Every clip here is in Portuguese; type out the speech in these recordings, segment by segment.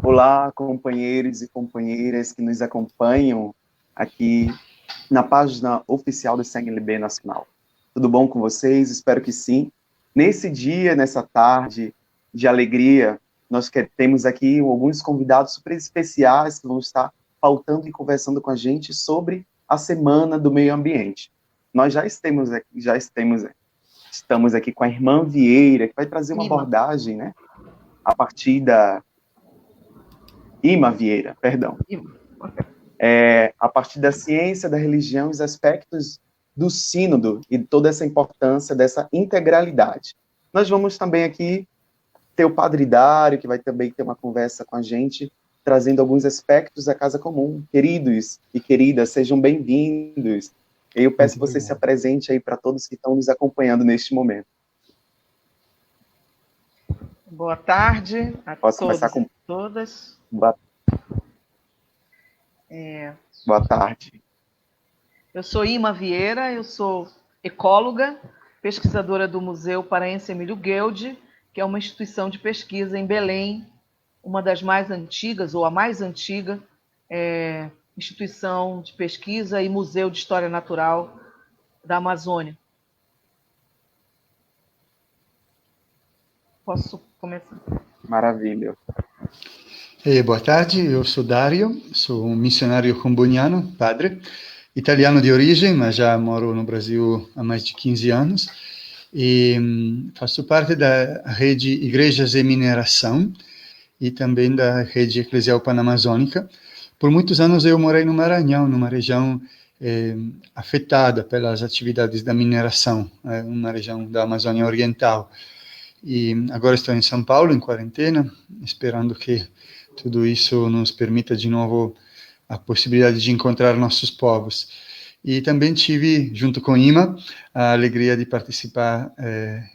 Olá, companheiros e companheiras que nos acompanham aqui na página oficial do CNLB Nacional. Tudo bom com vocês? Espero que sim. Nesse dia, nessa tarde de alegria, nós temos aqui alguns convidados super especiais que vão estar pautando e conversando com a gente sobre a Semana do Meio Ambiente. Nós estamos aqui com a irmã Vieira, que vai trazer uma abordagem, né, a partir da Ima Vieira, perdão. A partir da ciência, da religião, os aspectos do sínodo e toda essa importância dessa integralidade. Nós vamos também aqui ter o Padre Dário, que vai também ter uma conversa com a gente, trazendo alguns aspectos da Casa Comum. Queridos e queridas, sejam bem-vindos. Eu peço que você se apresente aí para todos que estão nos acompanhando neste momento. Boa tarde a Posso todos começar com... e todas. Boa tarde. Eu sou Ima Vieira, eu sou ecóloga, pesquisadora do Museu Paraense Emílio Gueldi, que é uma instituição de pesquisa em Belém, uma das mais antigas, ou a mais antiga, instituição de pesquisa e museu de história natural da Amazônia. Posso começar? Maravilha. Boa tarde, eu sou Dario, sou um missionário comboniano, padre, italiano de origem, mas já moro no Brasil há mais de 15 anos, e faço parte da rede Igrejas e Mineração e também da rede eclesial panamazônica. Por muitos anos eu morei no Maranhão, numa região afetada pelas atividades da mineração, uma região da Amazônia Oriental. E agora estou em São Paulo, em quarentena, esperando que tudo isso nos permita de novo a possibilidade de encontrar nossos povos. E também tive, junto com Ima, a alegria de participar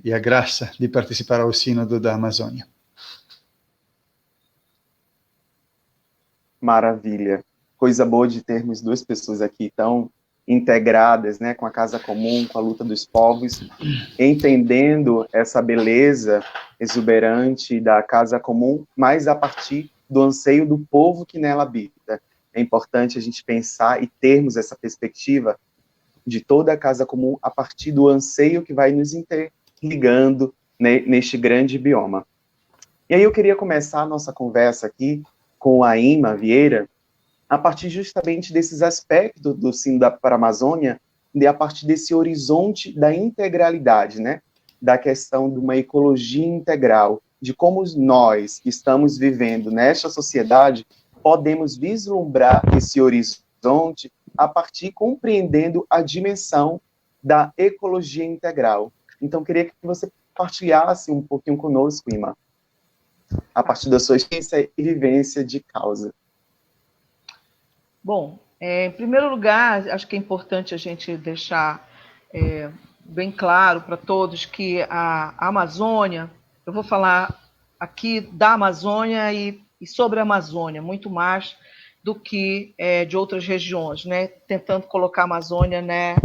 e a graça de participar ao Sínodo da Amazônia. Maravilha. Coisa boa de termos duas pessoas aqui tão integradas, né, com a Casa Comum, com a luta dos povos, entendendo essa beleza exuberante da Casa Comum, mas a partir do anseio do povo que nela habita. É importante a gente pensar e termos essa perspectiva de toda a Casa Comum a partir do anseio que vai nos interligando, né, neste grande bioma. E aí eu queria começar a nossa conversa aqui com a Ima Vieira, a partir justamente desses aspectos do Sínodo para a Amazônia, e a partir desse horizonte da integralidade, né? Da questão de uma ecologia integral, de como nós que estamos vivendo nesta sociedade podemos vislumbrar esse horizonte a partir compreendendo a dimensão da ecologia integral. Então, queria que você partilhasse um pouquinho conosco, Ima, a partir da sua experiência e vivência de causa. Bom, em primeiro lugar, acho que é importante a gente deixar bem claro para todos que a Amazônia, eu vou falar aqui da Amazônia e sobre a Amazônia, muito mais do que de outras regiões, né? Tentando colocar a Amazônia, né,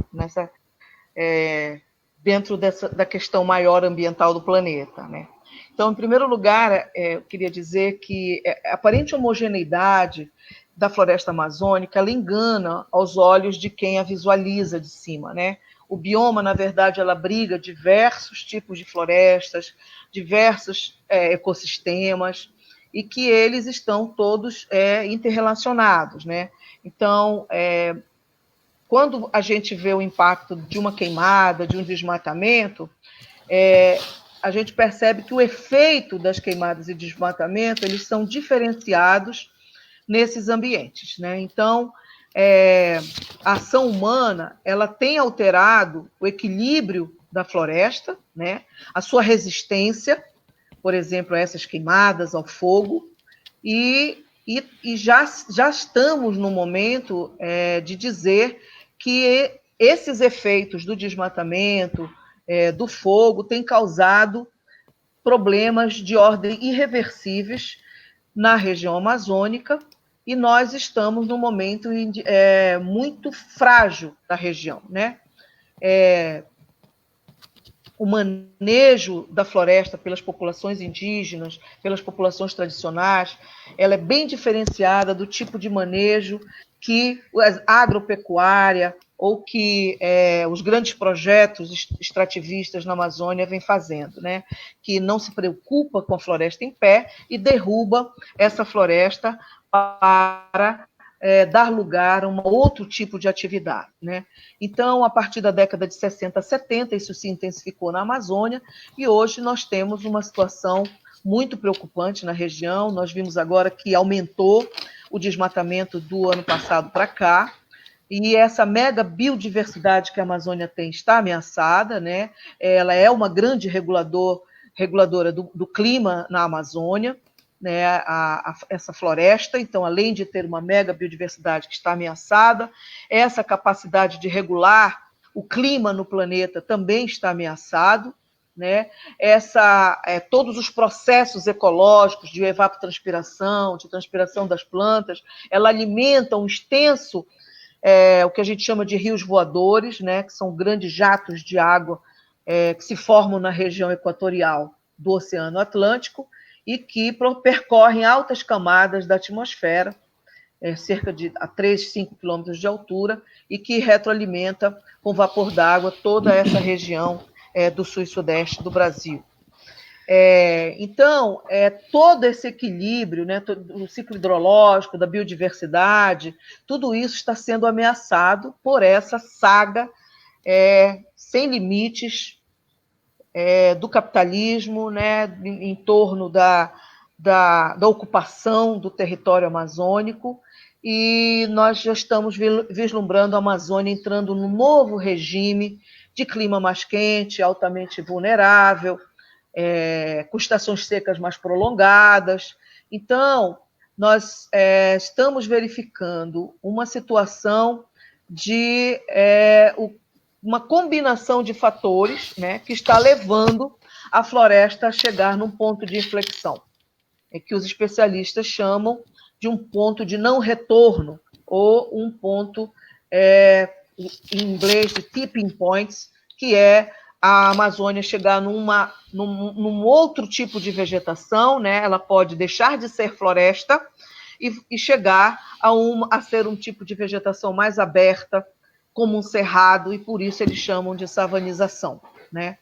dentro da questão maior ambiental do planeta, né? Então, em primeiro lugar, eu queria dizer que a aparente homogeneidade da floresta amazônica, ela engana aos olhos de quem a visualiza de cima, né? O bioma, na verdade, ela abriga diversos tipos de florestas, diversos ecossistemas, e que eles estão todos interrelacionados, né? Então, quando a gente vê o impacto de uma queimada, de um desmatamento, a gente percebe que o efeito das queimadas e desmatamento, eles são diferenciados nesses ambientes, né? Então, a ação humana, ela tem alterado o equilíbrio da floresta, né? A sua resistência, por exemplo, a essas queimadas, ao fogo, e já estamos no momento de dizer que esses efeitos do desmatamento, do fogo, têm causado problemas de ordem irreversíveis na região amazônica, e nós estamos num momento muito frágil da região, né? o manejo da floresta pelas populações indígenas, pelas populações tradicionais, ela é bem diferenciada do tipo de manejo que a agropecuária ou que os grandes projetos extrativistas na Amazônia vêm fazendo, né? Que não se preocupa com a floresta em pé e derruba essa floresta para dar lugar a um outro tipo de atividade, né? Então, a partir da década de 60 a 70, isso se intensificou na Amazônia, e hoje nós temos uma situação muito preocupante na região. Nós vimos agora que aumentou o desmatamento do ano passado para cá, e essa mega biodiversidade que a Amazônia tem está ameaçada, né? Ela é uma grande reguladora do clima na Amazônia, né, essa floresta. Então, além de ter uma mega biodiversidade que está ameaçada, essa capacidade de regular o clima no planeta também está ameaçado, né? Todos os processos ecológicos de evapotranspiração, de transpiração das plantas, ela alimenta um extenso, o que a gente chama de rios voadores, né, que são grandes jatos de água que se formam na região equatorial do Oceano Atlântico, e que percorrem altas camadas da atmosfera, cerca de 3, 5 quilômetros de altura, e que retroalimenta com vapor d'água toda essa região do sul e sudeste do Brasil. Então, todo esse equilíbrio, né, do ciclo hidrológico, da biodiversidade, tudo isso está sendo ameaçado por essa saga sem limites do capitalismo, né, em torno da ocupação do território amazônico, e nós já estamos vislumbrando a Amazônia entrando num novo regime de clima mais quente, altamente vulnerável, com estações secas mais prolongadas. Então, nós estamos verificando uma situação de uma combinação de fatores, né, que está levando a floresta a chegar num ponto de inflexão, que os especialistas chamam de um ponto de não retorno, ou um ponto, em inglês, de tipping points, que é a Amazônia chegar num outro tipo de vegetação, né? Ela pode deixar de ser floresta e chegar a ser um tipo de vegetação mais aberta, como um cerrado, e por isso eles chamam de savanização, né?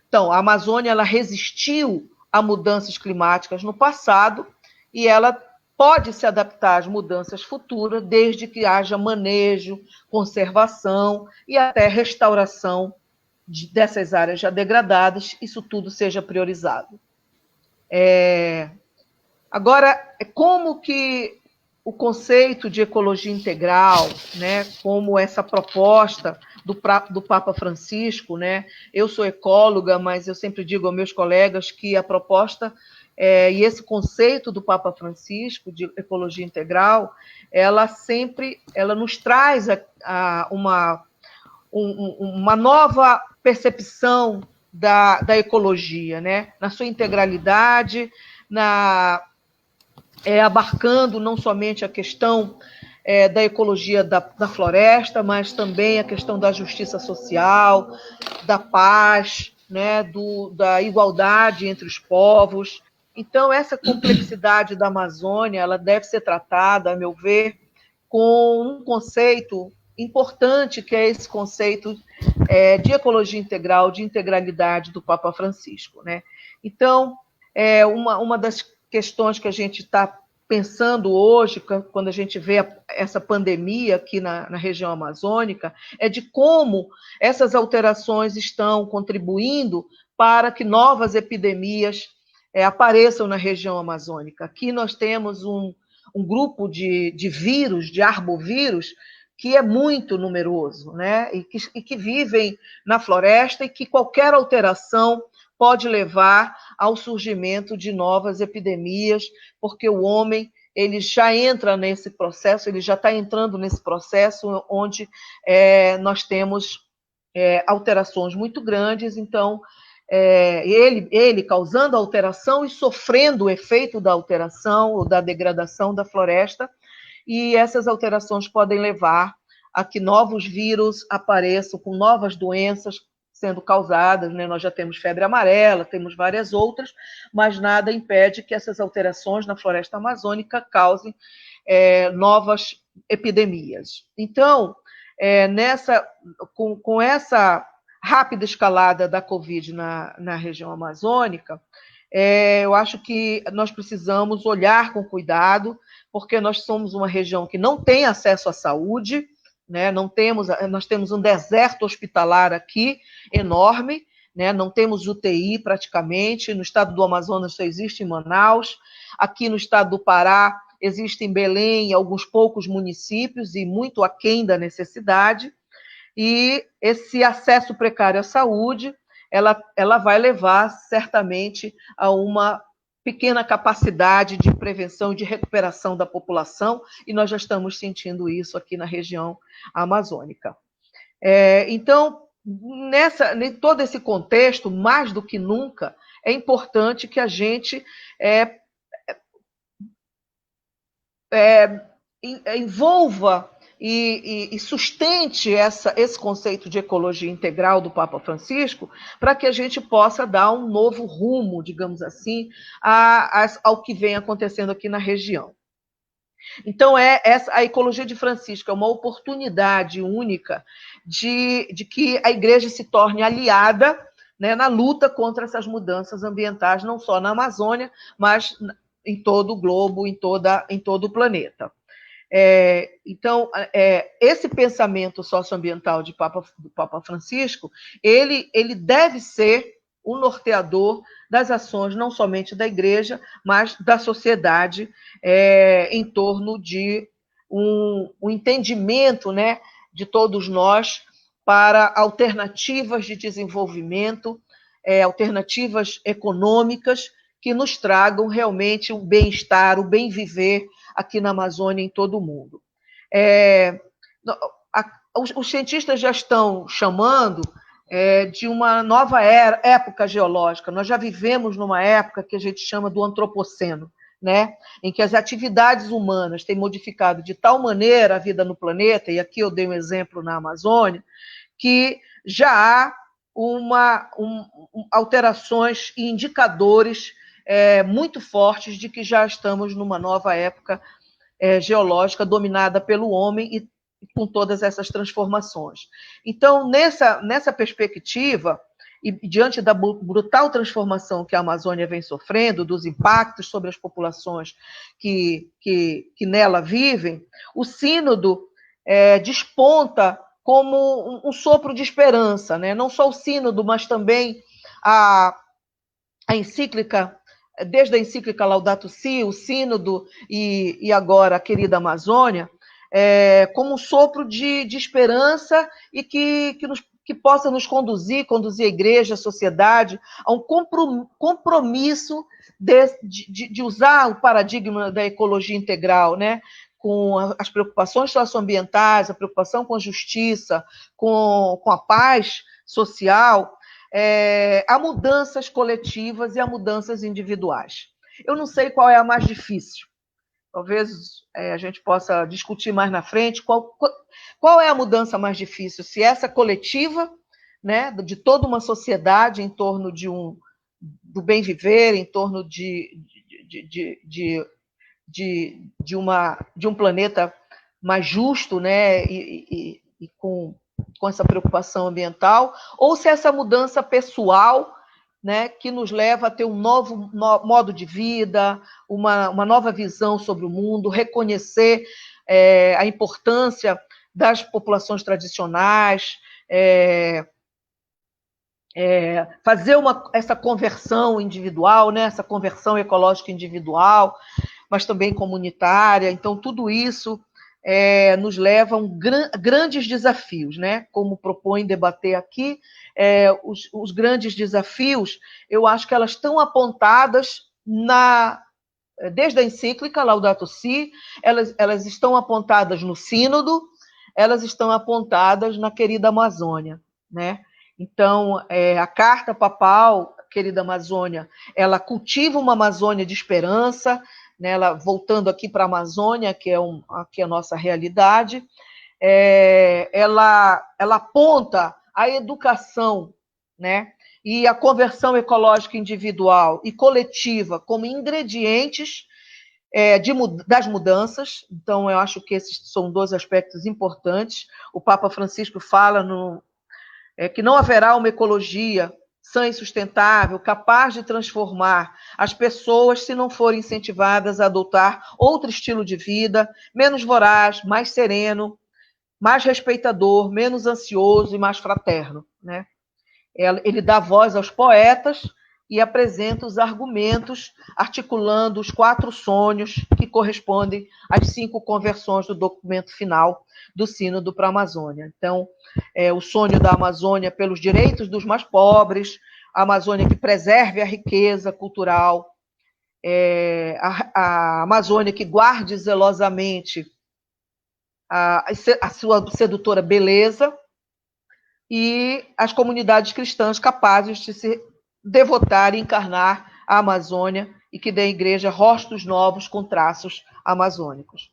Então, a Amazônia, ela resistiu a mudanças climáticas no passado, e ela pode se adaptar às mudanças futuras, desde que haja manejo, conservação e até restauração dessas áreas já degradadas, isso tudo seja priorizado. Agora, como que o conceito de ecologia integral, né, como essa proposta do Papa Francisco, né? Eu sou ecóloga, mas eu sempre digo aos meus colegas que a proposta e esse conceito do Papa Francisco de ecologia integral, ela nos traz uma nova percepção da ecologia, né? Na sua integralidade, abarcando não somente a questão da ecologia da floresta, mas também a questão da justiça social, da paz, né, da igualdade entre os povos. Então, essa complexidade da Amazônia, ela deve ser tratada, a meu ver, com um conceito importante, que é esse conceito de ecologia integral, de integralidade do Papa Francisco, né? Então, uma das questões que a gente está pensando hoje, quando a gente vê essa pandemia aqui na região amazônica, é de como essas alterações estão contribuindo para que novas epidemias apareçam na região amazônica. Aqui nós temos um grupo de vírus, de arbovírus, que é muito numeroso, né? E que vivem na floresta, e que qualquer alteração pode levar ao surgimento de novas epidemias, porque o homem ele já entra nesse processo, ele já está entrando nesse processo onde nós temos alterações muito grandes. Então, ele causando a alteração e sofrendo o efeito da alteração ou da degradação da floresta, e essas alterações podem levar a que novos vírus apareçam com novas doenças, sendo causadas, né? Nós já temos febre amarela, temos várias outras, mas nada impede que essas alterações na floresta amazônica causem novas epidemias. Então, com essa rápida escalada da Covid na região amazônica, eu acho que nós precisamos olhar com cuidado, porque nós somos uma região que não tem acesso à saúde, né? Nós temos um deserto hospitalar aqui enorme, né? Não temos UTI praticamente, no estado do Amazonas só existe em Manaus, aqui no estado do Pará existe em Belém alguns poucos municípios e muito aquém da necessidade, e esse acesso precário à saúde, ela vai levar certamente a uma pequena capacidade de prevenção e de recuperação da população, e nós já estamos sentindo isso aqui na região amazônica. Então, em todo esse contexto, mais do que nunca, é importante que a gente envolva e sustente esse conceito de ecologia integral do Papa Francisco, para que a gente possa dar um novo rumo, digamos assim, ao que vem acontecendo aqui na região. Então, a ecologia de Francisco é uma oportunidade única de que a Igreja se torne aliada, né, na luta contra essas mudanças ambientais, não só na Amazônia, mas em todo o globo, em todo o planeta. Então, esse pensamento socioambiental do Papa Francisco, ele deve ser o norteador das ações, não somente da Igreja, mas da sociedade, em torno de um entendimento, né, de todos nós para alternativas de desenvolvimento, alternativas econômicas que nos tragam realmente o bem-estar, o bem-viver aqui na Amazônia e em todo o mundo. Os cientistas já estão chamando de uma nova época geológica. Nós já vivemos numa época que a gente chama do antropoceno, né? Em que as atividades humanas têm modificado de tal maneira a vida no planeta, e aqui eu dei um exemplo na Amazônia, que já há alterações e indicadores muito fortes de que já estamos numa nova época geológica dominada pelo homem e com todas essas transformações. Então, nessa perspectiva, e diante da brutal transformação que a Amazônia vem sofrendo, dos impactos sobre as populações que nela vivem, o sínodo desponta como um sopro de esperança, né? Não só o sínodo, mas também a encíclica, desde a encíclica Laudato Si, o sínodo e agora a querida Amazônia, como um sopro de esperança e que possa nos conduzir a igreja, a sociedade, a um compromisso de usar o paradigma da ecologia integral, né? Com as preocupações socioambientais, a preocupação com a justiça, com a paz social, a mudanças coletivas e a mudanças individuais. Eu não sei qual é a mais difícil. Talvez a gente possa discutir mais na frente qual é a mudança mais difícil, se essa coletiva, né, de toda uma sociedade em torno do bem viver, em torno de um planeta mais justo, né, e com essa preocupação ambiental, ou se essa mudança pessoal, né, que nos leva a ter um novo modo de vida, uma nova visão sobre o mundo, reconhecer a importância das populações tradicionais, fazer essa conversão individual, né, essa conversão ecológica individual, mas também comunitária. Então, tudo isso nos leva a grandes desafios, né? Como propõe debater aqui, os grandes desafios, eu acho que elas estão apontadas desde a encíclica Laudato Si, elas estão apontadas no sínodo, elas estão apontadas na querida Amazônia, né? Então, a carta papal, querida Amazônia, ela cultiva uma Amazônia de esperança, né? Ela, voltando aqui para a Amazônia, que é a nossa realidade, ela aponta a educação né? E a conversão ecológica individual e coletiva como ingredientes das mudanças. Então, eu acho que esses são dois aspectos importantes. O Papa Francisco fala que não haverá uma ecologia sã e sustentável, capaz de transformar as pessoas se não forem incentivadas a adotar outro estilo de vida, menos voraz, mais sereno, mais respeitador, menos ansioso e mais fraterno, né? Ele dá voz aos poetas e apresenta os argumentos, articulando os 4 sonhos que correspondem às 5 conversões do documento final do Sínodo para a Amazônia. Então, o sonho da Amazônia pelos direitos dos mais pobres, a Amazônia que preserve a riqueza cultural, a Amazônia que guarde zelosamente a sua sedutora beleza, e as comunidades cristãs capazes de se devotar e encarnar a Amazônia e que dê à igreja rostos novos com traços amazônicos.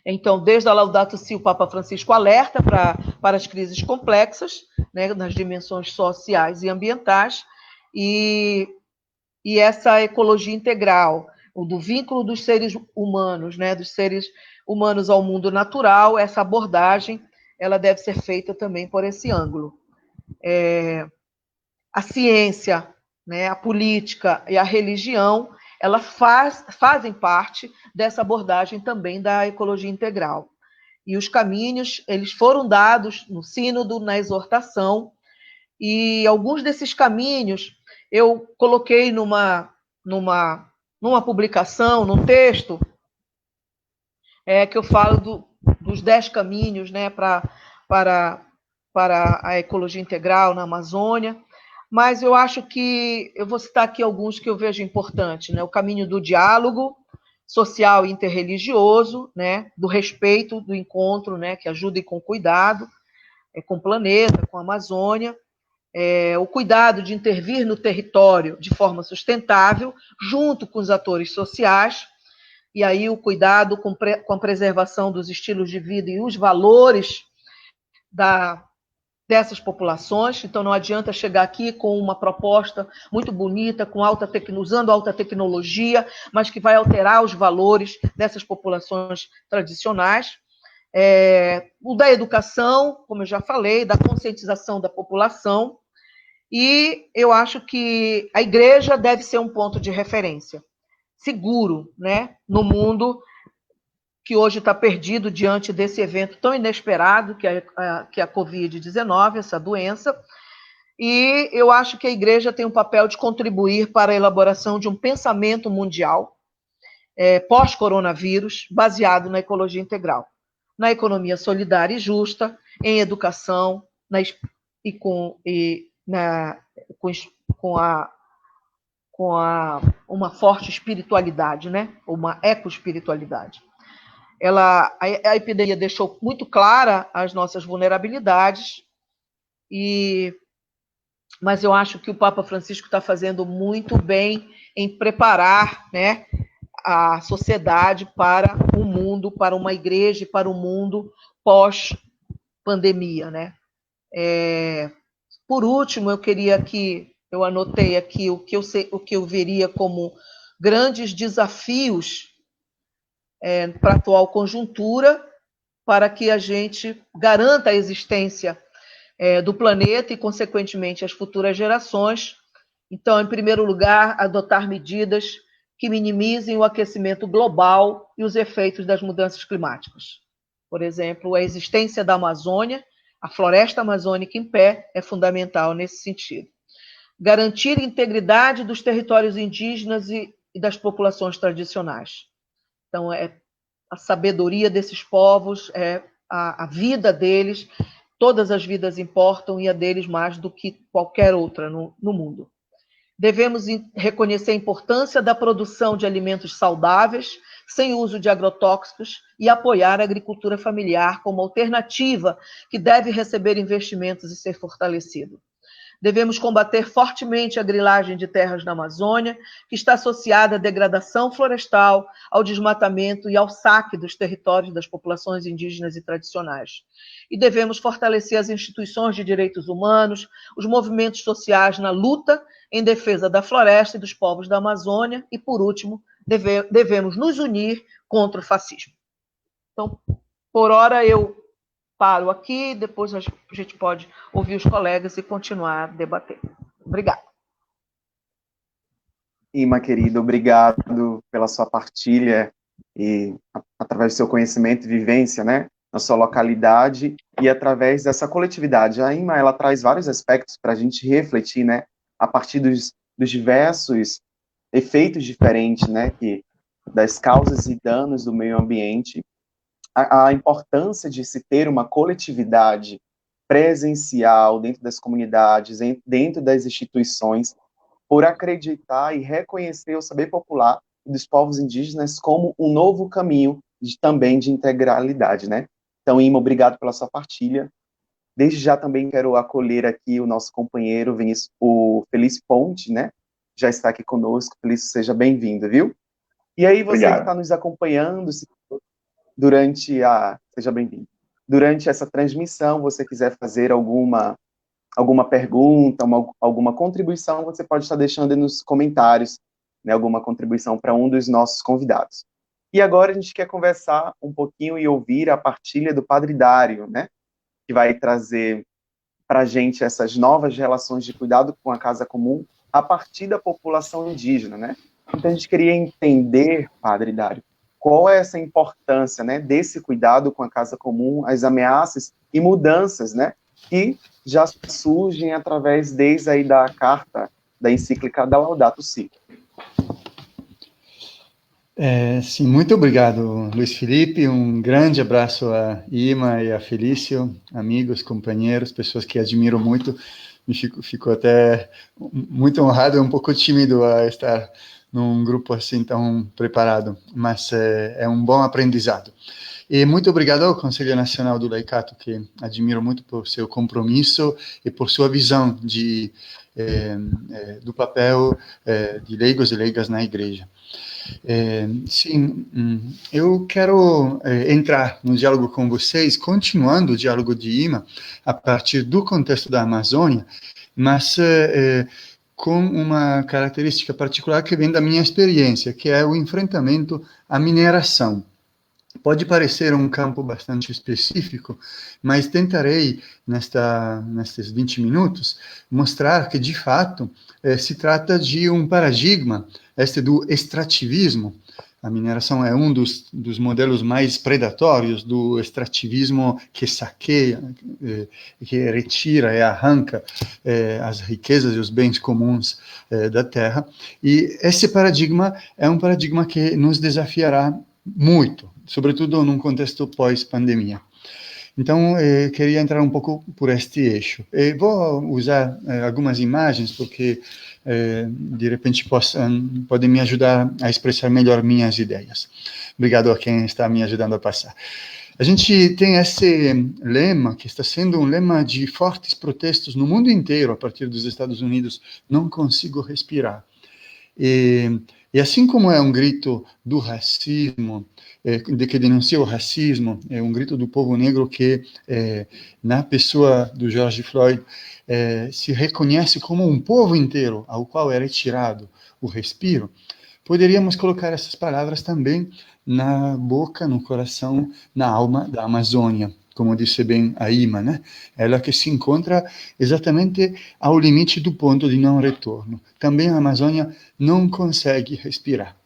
Então, desde a Laudato Si, o Papa Francisco alerta para as crises complexas, né, nas dimensões sociais e ambientais, e essa ecologia integral, do vínculo dos seres humanos, né, dos seres humanos ao mundo natural, essa abordagem ela deve ser feita também por esse ângulo. A ciência, né, a política e a religião, elas fazem parte dessa abordagem também da ecologia integral. E os caminhos, eles foram dados no sínodo, na exortação, e alguns desses caminhos eu coloquei numa publicação, num texto, que eu falo dos 10 caminhos, né, para a ecologia integral na Amazônia, mas eu acho que eu vou citar aqui alguns que eu vejo importantes, né? O caminho do diálogo social e interreligioso, né? Do respeito, do encontro, né? Que ajude com cuidado, com o planeta, com a Amazônia, o cuidado de intervir no território de forma sustentável, junto com os atores sociais, e aí o cuidado com a preservação dos estilos de vida e os valores dessas populações. Então, não adianta chegar aqui com uma proposta muito bonita, usando alta tecnologia, mas que vai alterar os valores dessas populações tradicionais. O da educação, como eu já falei, da conscientização da população, e eu acho que a igreja deve ser um ponto de referência seguro, né, no mundo que hoje está perdido diante desse evento tão inesperado que é a Covid-19, essa doença, e eu acho que a igreja tem um papel de contribuir para a elaboração de um pensamento mundial pós-coronavírus, baseado na ecologia integral, na economia solidária e justa, em educação, uma forte espiritualidade, né? Uma ecoespiritualidade. A epidemia deixou muito clara as nossas vulnerabilidades, mas eu acho que o Papa Francisco está fazendo muito bem em preparar, né, a sociedade para o mundo, para uma igreja e para o mundo pós-pandemia, né? Por último, eu anotei aqui o que eu veria como grandes desafios para a atual conjuntura, para que a gente garanta a existência do planeta e, consequentemente, as futuras gerações. Então, em primeiro lugar, adotar medidas que minimizem o aquecimento global e os efeitos das mudanças climáticas. Por exemplo, a existência da Amazônia, a floresta amazônica em pé, é fundamental nesse sentido. Garantir a integridade dos territórios indígenas e das populações tradicionais. Então, a sabedoria desses povos, a vida deles, todas as vidas importam e a deles mais do que qualquer outra no mundo. Devemos reconhecer a importância da produção de alimentos saudáveis, sem uso de agrotóxicos, e apoiar a agricultura familiar como alternativa que deve receber investimentos e ser fortalecido. Devemos combater fortemente a grilagem de terras na Amazônia, que está associada à degradação florestal, ao desmatamento e ao saque dos territórios das populações indígenas e tradicionais. E devemos fortalecer as instituições de direitos humanos, os movimentos sociais na luta em defesa da floresta e dos povos da Amazônia, e, por último, devemos nos unir contra o fascismo. Então, por hora, eu paro aqui, depois a gente pode ouvir os colegas e continuar debatendo. Obrigada. Ima, querida, obrigado pela sua partilha e através do seu conhecimento e vivência, né, na sua localidade e através dessa coletividade. A Ima, ela traz vários aspectos para a gente refletir, né, a partir dos diversos efeitos diferentes, né, das causas e danos do meio ambiente, a importância de se ter uma coletividade presencial dentro das comunidades, dentro das instituições, por acreditar e reconhecer o saber popular dos povos indígenas como um novo caminho também de integralidade, né? Então, Ima, obrigado pela sua partilha. Desde já também quero acolher aqui o nosso companheiro, o Felício Ponte, né? Já está aqui conosco. Felício, seja bem-vindo, viu? E aí, você que está nos acompanhando, seja bem-vindo. Durante essa transmissão, você quiser fazer alguma pergunta, alguma contribuição, você pode estar deixando nos comentários, né, alguma contribuição para um dos nossos convidados. E agora a gente quer conversar um pouquinho e ouvir a partilha do Padre Dário, né, que vai trazer para a gente essas novas relações de cuidado com a casa comum a partir da população indígena, né? Então a gente queria entender, Padre Dário, qual é essa importância, né, desse cuidado com a casa comum, as ameaças e mudanças, né, que já surgem através desde aí da carta, da encíclica da Laudato Si. Sim, muito obrigado, Luiz Felipe. Um grande abraço a Ima e a Felício, amigos, companheiros, pessoas que admiro muito. Fico até muito honrado e um pouco tímido a estar num grupo assim tão preparado, mas é um bom aprendizado. E muito obrigado ao Conselho Nacional do Laicato, que admiro muito por seu compromisso e por sua visão do papel de leigos e leigas na igreja. Sim, eu quero entrar no diálogo com vocês, continuando o diálogo de Ima, a partir do contexto da Amazônia, mas com uma característica particular que vem da minha experiência, que é o enfrentamento à mineração. Pode parecer um campo bastante específico, mas tentarei, nestes 20 minutos, mostrar que, de fato, se trata de um paradigma, do extrativismo. A mineração é um dos modelos mais predatórios do extrativismo que saqueia, que retira e arranca as riquezas e os bens comuns da terra. E esse paradigma é um paradigma que nos desafiará muito, sobretudo num contexto pós-pandemia. Então, queria entrar um pouco por este eixo. Vou usar algumas imagens, porque, de repente, podem me ajudar a expressar melhor minhas ideias. Obrigado a quem está me ajudando a passar. A gente tem esse lema, que está sendo um lema de fortes protestos no mundo inteiro, a partir dos Estados Unidos: não consigo respirar. E assim como é um grito do racismo, que denuncia o racismo, é um grito do povo negro que, na pessoa do George Floyd, se reconhece como um povo inteiro ao qual é retirado o respiro, poderíamos colocar essas palavras também na boca, no coração, na alma da Amazônia, como disse bem a Ima, né? Ela que se encontra exatamente ao limite do ponto de não retorno. Também a Amazônia não consegue respirar.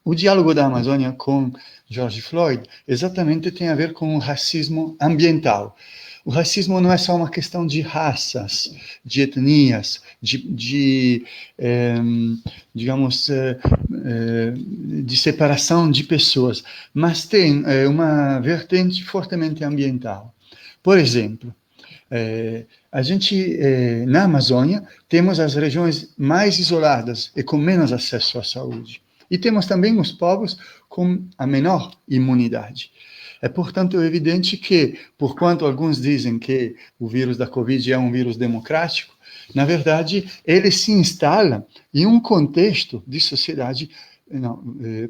O diálogo da Amazônia com George Floyd exatamente tem a ver com o racismo ambiental. O racismo não é só uma questão de raças, de etnias, de separação de pessoas, mas tem uma vertente fortemente ambiental. Por exemplo, a gente, na Amazônia, temos as regiões mais isoladas e com menos acesso à saúde. E temos também os povos com a menor imunidade. É, portanto, evidente que, porquanto alguns dizem que o vírus da Covid é um vírus democrático, na verdade, ele se instala em um contexto de sociedade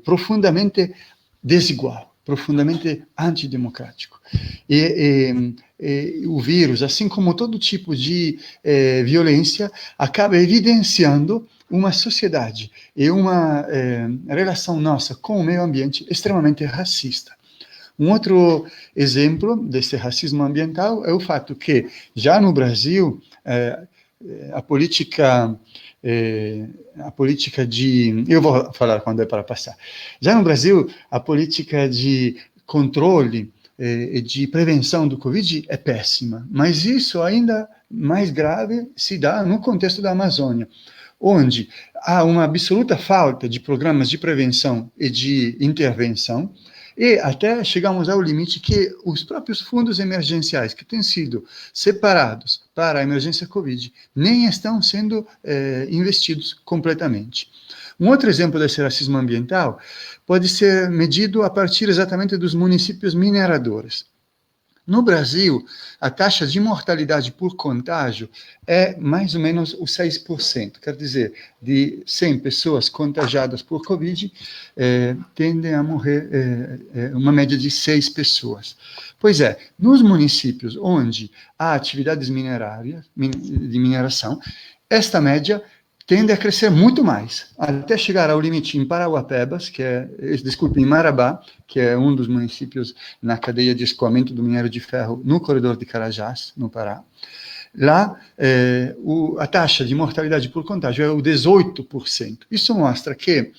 profundamente desigual, profundamente antidemocrático. E o vírus, assim como todo tipo de violência, acaba evidenciando uma sociedade e uma relação nossa com o meio ambiente extremamente racista. Um outro exemplo desse racismo ambiental é o fato que, já no Brasil, a política de... Eu vou falar quando é para passar. Já no Brasil, a política de controle e de prevenção do Covid é péssima, mas isso ainda mais grave se dá no contexto da Amazônia, onde há uma absoluta falta de programas de prevenção e de intervenção, e até chegamos ao limite que os próprios fundos emergenciais que têm sido separados para a emergência Covid nem estão sendo investidos completamente. Um outro exemplo desse racismo ambiental pode ser medido a partir exatamente dos municípios mineradores. No Brasil, a taxa de mortalidade por contágio é mais ou menos os 6%. Quer dizer, de 100 pessoas contagiadas por Covid, tendem a morrer uma média de 6 pessoas. Pois é, nos municípios onde há atividades minerárias, de mineração, esta média tende a crescer muito mais, até chegar ao limite em Parauapebas, em Marabá, que é um dos municípios na cadeia de escoamento do minério de ferro no corredor de Carajás, no Pará. Lá, a taxa de mortalidade por contágio é o 18%. Isso mostra que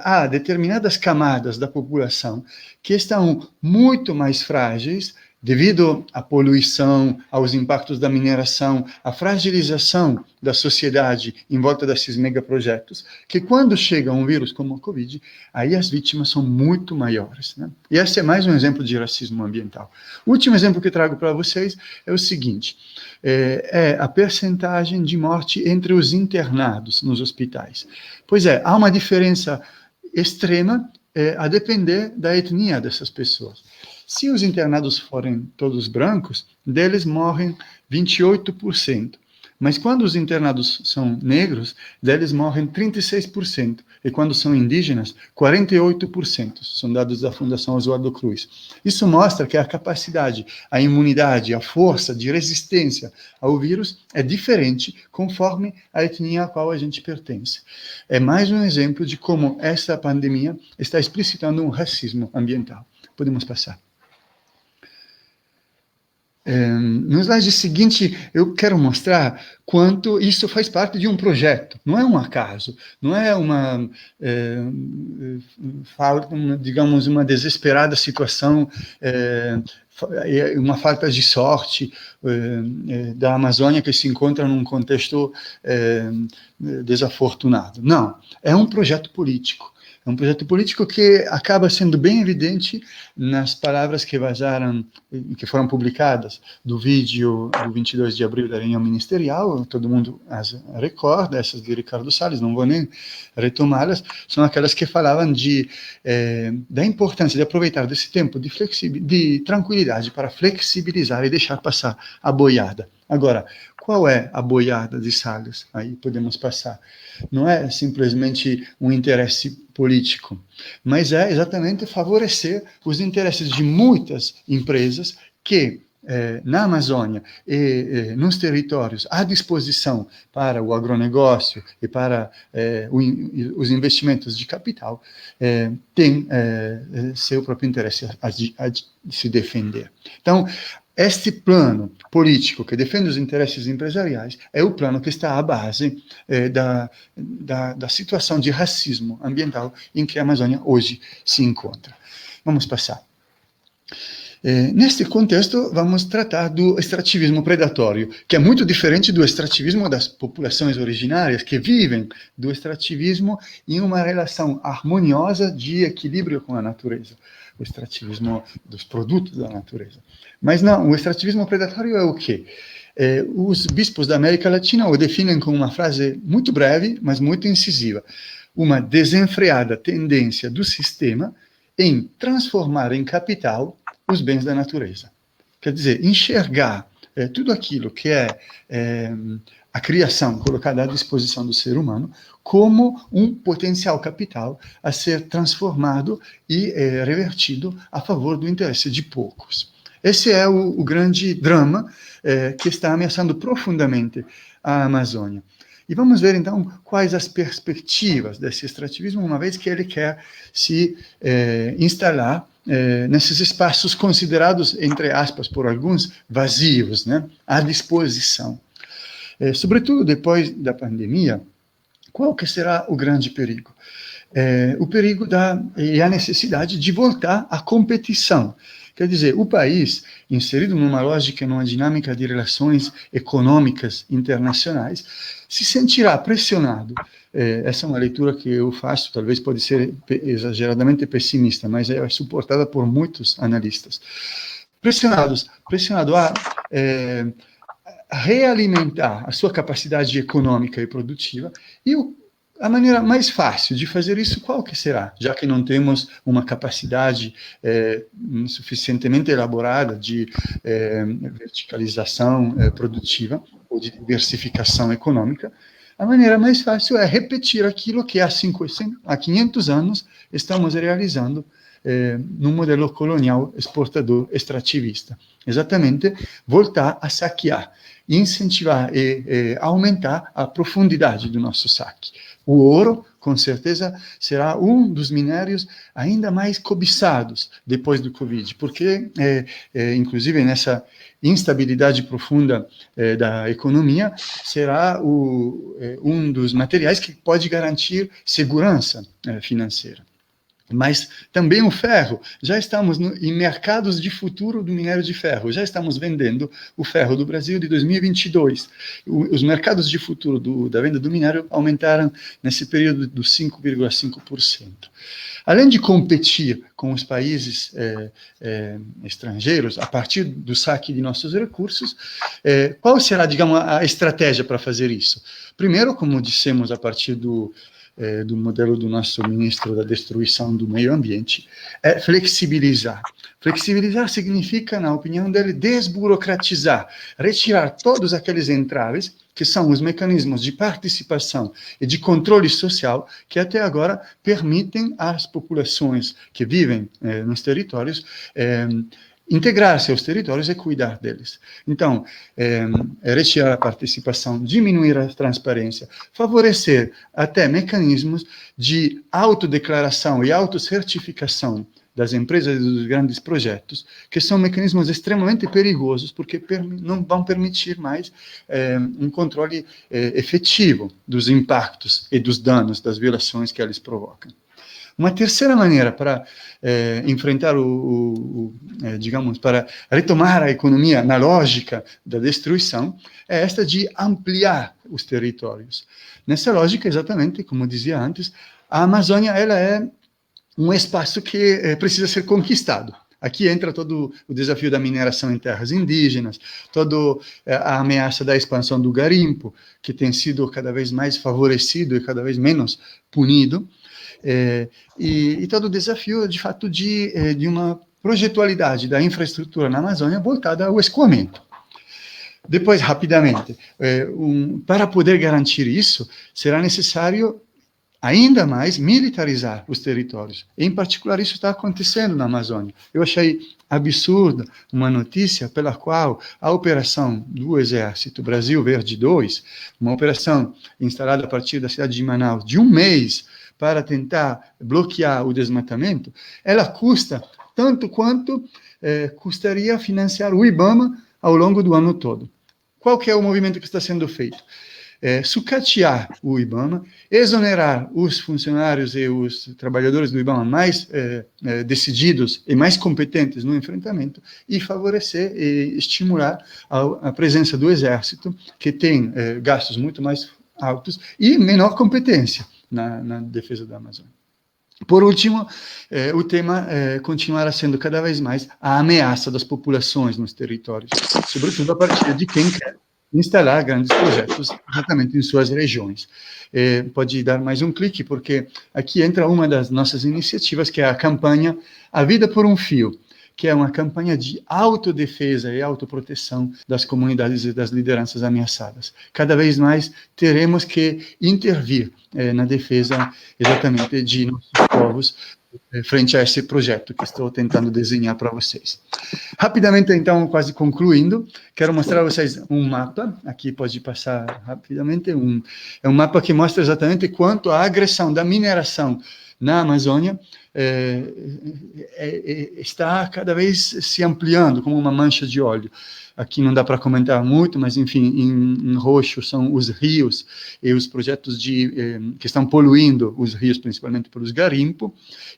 há determinadas camadas da população que estão muito mais frágeis devido à poluição, aos impactos da mineração, à fragilização da sociedade em volta desses megaprojetos, que quando chega um vírus como a Covid, aí as vítimas são muito maiores, né? E esse é mais um exemplo de racismo ambiental. O último exemplo que trago para vocês é o seguinte, é a percentagem de morte entre os internados nos hospitais. Pois é, há uma diferença extrema a depender da etnia dessas pessoas. Se os internados forem todos brancos, deles morrem 28%. Mas quando os internados são negros, deles morrem 36%. E quando são indígenas, 48%. São dados da Fundação Oswaldo Cruz. Isso mostra que a capacidade, a imunidade, a força de resistência ao vírus é diferente conforme a etnia a qual a gente pertence. É mais um exemplo de como essa pandemia está explicitando um racismo ambiental. Podemos passar. No slide seguinte, eu quero mostrar quanto isso faz parte de um projeto, não é um acaso, não é digamos, uma desesperada situação, uma falta de sorte da Amazônia que se encontra num contexto desafortunado. Não, é um projeto político. É um projeto político que acaba sendo bem evidente nas palavras que vazaram, que foram publicadas do vídeo do 22 de abril da reunião ministerial, todo mundo as recorda, essas de Ricardo Salles, não vou nem retomá-las, são aquelas que falavam da importância de aproveitar desse tempo de tranquilidade para flexibilizar e deixar passar a boiada. Agora, qual é a boiada de Salles? Aí podemos passar. Não é simplesmente um interesse político, mas é exatamente favorecer os interesses de muitas empresas que, na Amazônia e nos territórios à disposição para o agronegócio e para os investimentos de capital, têm seu próprio interesse a se defender. Então, este plano político que defende os interesses empresariais é o plano que está à base da situação de racismo ambiental em que a Amazônia hoje se encontra. Vamos passar. Neste contexto, vamos tratar do extrativismo predatório, que é muito diferente do extrativismo das populações originárias, que vivem do extrativismo em uma relação harmoniosa de equilíbrio com a natureza. O extrativismo dos produtos da natureza. Mas não, o extrativismo predatório é o quê? Os bispos da América Latina o definem com uma frase muito breve, mas muito incisiva. Uma desenfreada tendência do sistema em transformar em capital os bens da natureza. Quer dizer, enxergar tudo aquilo que é a criação colocada à disposição do ser humano como um potencial capital a ser transformado e revertido a favor do interesse de poucos. Esse é o grande drama que está ameaçando profundamente a Amazônia. E vamos ver, então, quais as perspectivas desse extrativismo, uma vez que ele quer se instalar nesses espaços considerados, entre aspas, por alguns, vazios, né, à disposição. Sobretudo depois da pandemia, qual que será o grande perigo? O perigo e a necessidade de voltar à competição. Quer dizer, o país, inserido numa lógica, numa dinâmica de relações econômicas internacionais, se sentirá pressionado. Essa é uma leitura que eu faço, talvez pode ser exageradamente pessimista, mas é suportada por muitos analistas. Pressionado a realimentar a sua capacidade econômica e produtiva, e a maneira mais fácil de fazer isso, qual que será? Já que não temos uma capacidade suficientemente elaborada de verticalização produtiva ou de diversificação econômica, a maneira mais fácil é repetir aquilo que há 500 anos estamos realizando num modelo colonial exportador extrativista. Exatamente, voltar a saquear, incentivar e aumentar a profundidade do nosso saque. O ouro, com certeza, será um dos minérios ainda mais cobiçados depois do Covid, porque, inclusive, nessa instabilidade profunda da economia, será um dos materiais que pode garantir segurança financeira. Mas também o ferro, já estamos em mercados de futuro do minério de ferro, já estamos vendendo o ferro do Brasil de 2022. Os mercados de futuro da venda do minério aumentaram nesse período dos 5,5%. Além de competir com os países estrangeiros, a partir do saque de nossos recursos, qual será, digamos, a estratégia para fazer isso? Primeiro, como dissemos a partir do modelo do nosso ministro da Destruição do Meio Ambiente, é flexibilizar. Flexibilizar significa, na opinião dele, desburocratizar, retirar todos aqueles entraves que são os mecanismos de participação e de controle social que até agora permitem às populações que vivem nos territórios integrar-se aos territórios e cuidar deles. Então, retirar a participação, diminuir a transparência, favorecer até mecanismos de autodeclaração e autocertificação das empresas e dos grandes projetos, que são mecanismos extremamente perigosos, porque não vão permitir mais um controle efetivo dos impactos e dos danos, das violações que eles provocam. Uma terceira maneira para enfrentar digamos, para retomar a economia na lógica da destruição, é esta de ampliar os territórios. Nessa lógica, exatamente, como dizia antes, a Amazônia ela é um espaço que precisa ser conquistado. Aqui entra todo o desafio da mineração em terras indígenas, toda a ameaça da expansão do garimpo, que tem sido cada vez mais favorecido e cada vez menos punido, e todo o desafio, de fato, de uma projetualidade da infraestrutura na Amazônia voltada ao escoamento. Depois, rapidamente, para poder garantir isso, será necessário ainda mais militarizar os territórios. Em particular, isso está acontecendo na Amazônia. Eu achei absurda uma notícia pela qual a operação do Exército Brasil Verde 2, uma operação instalada a partir da cidade de Manaus, de um mês, para tentar bloquear o desmatamento, ela custa tanto quanto custaria financiar o IBAMA ao longo do ano todo. Qual que é o movimento que está sendo feito? Sucatear o IBAMA, exonerar os funcionários e os trabalhadores do IBAMA mais decididos e mais competentes no enfrentamento e favorecer e estimular a presença do Exército, que tem gastos muito mais altos e menor competência na defesa da Amazônia. Por último, o tema continuará sendo cada vez mais a ameaça das populações nos territórios, sobretudo a partir de quem quer instalar grandes projetos exatamente em suas regiões. Pode dar mais um clique, porque aqui entra uma das nossas iniciativas, que é a campanha A Vida por um Fio, que é uma campanha de autodefesa e autoproteção das comunidades e das lideranças ameaçadas. Cada vez mais teremos que intervir na defesa exatamente de nossos povos frente a esse projeto que estou tentando desenhar para vocês. Rapidamente, então, quase concluindo, quero mostrar a vocês um mapa, aqui pode passar rapidamente, é um mapa que mostra exatamente quanto a agressão da mineração na Amazônia está cada vez se ampliando como uma mancha de óleo. Aqui não dá para comentar muito, mas, enfim, em roxo são os rios e os projetos que estão poluindo os rios, principalmente pelos garimpos.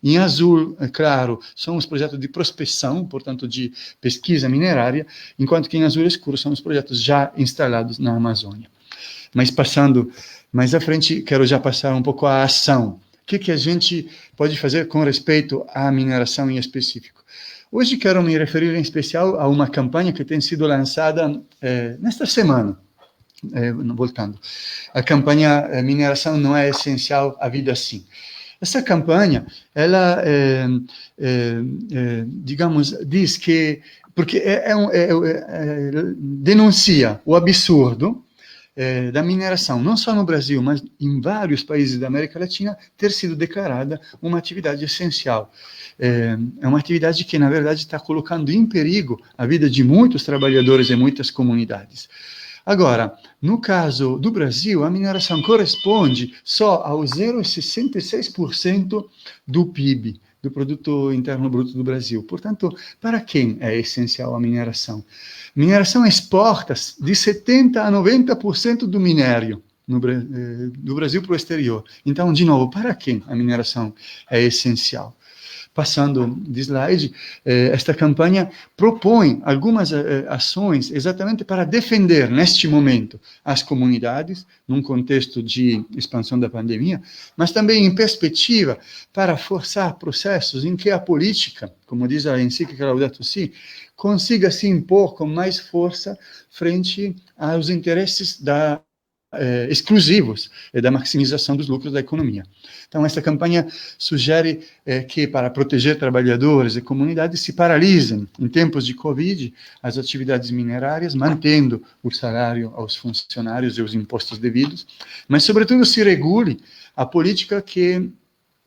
Em azul, claro, são os projetos de prospecção, portanto, de pesquisa minerária, enquanto que em azul escuro são os projetos já instalados na Amazônia. Mas passando mais à frente, quero já passar um pouco à ação. O que a gente pode fazer com respeito à mineração em específico? Hoje quero me referir em especial a uma campanha que tem sido lançada nesta semana, voltando. A campanha Mineração não é essencial, a vida sim. Essa campanha, ela, digamos, diz que, porque denuncia o absurdo da mineração, não só no Brasil, mas em vários países da América Latina, ter sido declarada uma atividade essencial. É uma atividade que, na verdade, está colocando em perigo a vida de muitos trabalhadores e muitas comunidades. Agora, no caso do Brasil, a mineração corresponde só ao 0,66% do PIB, do Produto Interno Bruto do Brasil. Portanto, para quem é essencial a mineração? Mineração exporta de 70% a 90% do minério do Brasil para o exterior. Então, de novo, para quem a mineração é essencial? Passando de slide, esta campanha propõe algumas ações exatamente para defender, neste momento, as comunidades, num contexto de expansão da pandemia, mas também em perspectiva para forçar processos em que a política, como diz a encíclica Laudato Si, consiga se impor com mais força frente aos interesses exclusivos da maximização dos lucros da economia. Então, essa campanha sugere que, para proteger trabalhadores e comunidades, se paralisem, em tempos de Covid, as atividades minerárias, mantendo o salário aos funcionários e os impostos devidos, mas, sobretudo, se regule a política que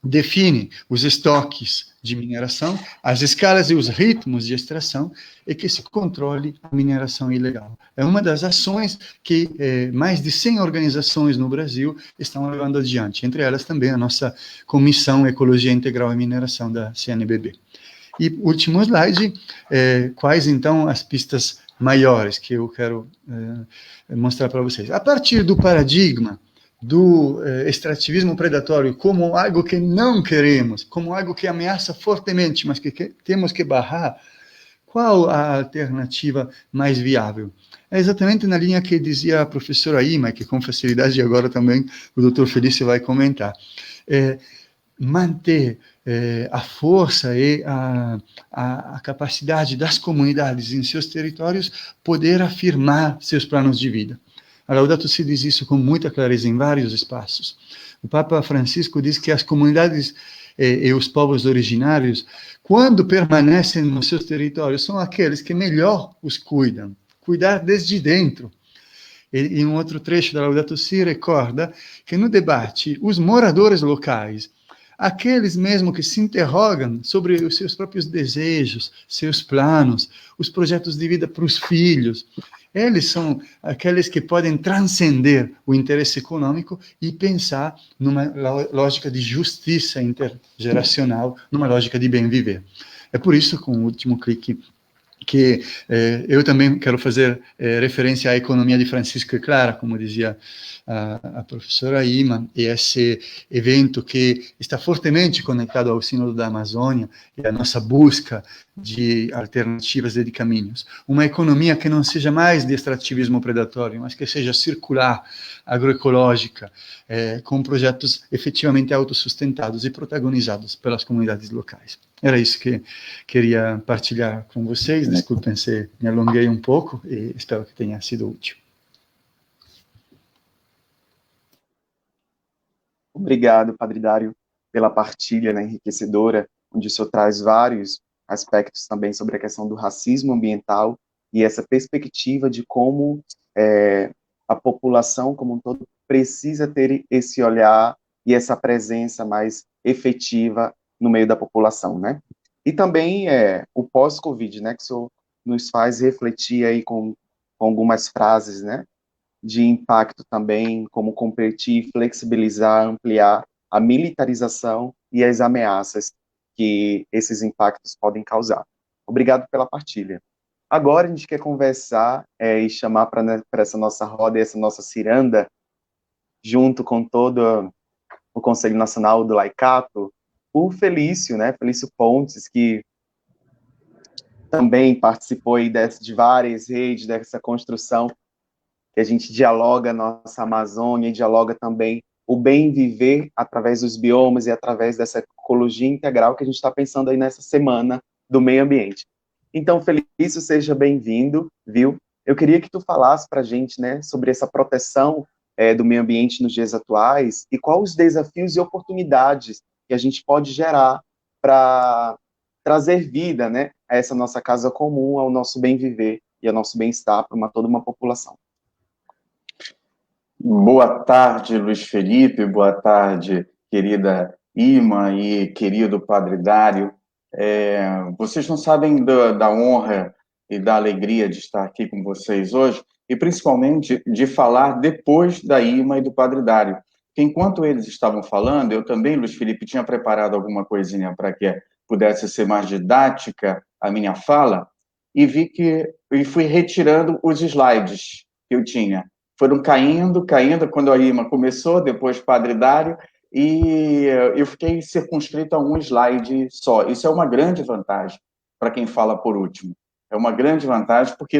define os estoques de mineração, as escalas e os ritmos de extração, e que se controle a mineração ilegal. É uma das ações que mais de 100 organizações no Brasil estão levando adiante, entre elas também a nossa Comissão Ecologia Integral e Mineração da CNBB. E último slide, quais então as pistas maiores que eu quero mostrar para vocês. A partir do paradigma do extrativismo predatório como algo que não queremos, como algo que ameaça fortemente, mas que temos que barrar, qual a alternativa mais viável? É exatamente na linha que dizia a professora Ima, que com facilidade agora também o doutor Felício vai comentar. Manter a força e a capacidade das comunidades em seus territórios poder afirmar seus planos de vida. A Laudato Si diz isso com muita clareza em vários espaços. O Papa Francisco diz que as comunidades e os povos originários, quando permanecem nos seus territórios, são aqueles que melhor os cuidam, cuidar desde dentro. E em um outro trecho da Laudato Si recorda que no debate, os moradores locais, aqueles mesmo que se interrogam sobre os seus próprios desejos, seus planos, os projetos de vida para os filhos, eles são aqueles que podem transcender o interesse econômico e pensar numa lógica de justiça intergeracional, numa lógica de bem viver. É por isso, com o último clique, que eu também quero fazer referência à economia de Francisco e Clara, como dizia a professora Ima, e esse evento que está fortemente conectado ao Sínodo da Amazônia e à nossa busca de alternativas e de caminhos. Uma economia que não seja mais de extrativismo predatório, mas que seja circular, agroecológica, com projetos efetivamente autossustentados e protagonizados pelas comunidades locais. Era isso que queria partilhar com vocês. Desculpem se me alonguei um pouco e espero que tenha sido útil. Obrigado, Padre Dário, pela partilha, né, enriquecedora, onde o senhor traz vários aspectos também sobre a questão do racismo ambiental e essa perspectiva de como a população como um todo precisa ter esse olhar e essa presença mais efetiva no meio da população, né? E também o pós-Covid, né, que isso nos faz refletir aí com algumas frases, né, de impacto também, como competir, flexibilizar, ampliar a militarização e as ameaças que esses impactos podem causar. Obrigado pela partilha. Agora a gente quer conversar e chamar para essa nossa roda e essa nossa ciranda, junto com todo o Conselho Nacional do Laicato, o Felício, né, Felício Pontes, que também participou aí de várias redes, dessa construção, que a gente dialoga a nossa Amazônia, e dialoga também o bem viver através dos biomas e através dessa ecologia integral que a gente está pensando aí nessa semana do meio ambiente. Então, Felício, seja bem-vindo, viu? Eu queria que tu falasse para a gente, né, sobre essa proteção do meio ambiente nos dias atuais e quais os desafios e oportunidades que a gente pode gerar para trazer vida, né, a essa nossa casa comum, ao nosso bem viver e ao nosso bem-estar para toda uma população. Boa tarde, Luiz Felipe, boa tarde, querida Ima e querido Padre Dário. Vocês não sabem da honra e da alegria de estar aqui com vocês hoje, e principalmente de falar depois da Ima e do Padre Dário. Porque enquanto eles estavam falando, eu também, Luiz Felipe, tinha preparado alguma coisinha para que pudesse ser mais didática a minha fala, e fui retirando os slides que eu tinha. Foram caindo, quando a Ima começou, depois Padre Dário, e eu fiquei circunscrito a um slide só. Isso é uma grande vantagem para quem fala por último. É uma grande vantagem, porque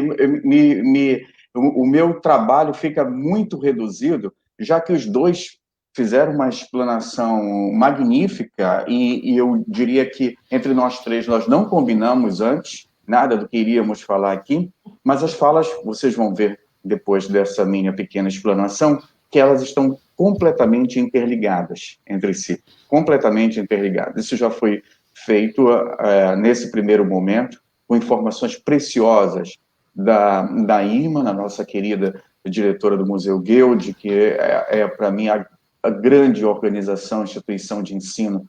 o meu trabalho fica muito reduzido, já que os dois fizeram uma explanação magnífica, e eu diria que entre nós três nós não combinamos antes nada do que iríamos falar aqui, mas as falas, vocês vão ver depois dessa minha pequena explanação, que elas estão completamente interligadas entre si, completamente interligadas. Isso já foi feito nesse primeiro momento, com informações preciosas da Ima, a nossa querida diretora do Museu Guild, que para mim, a grande organização, instituição de ensino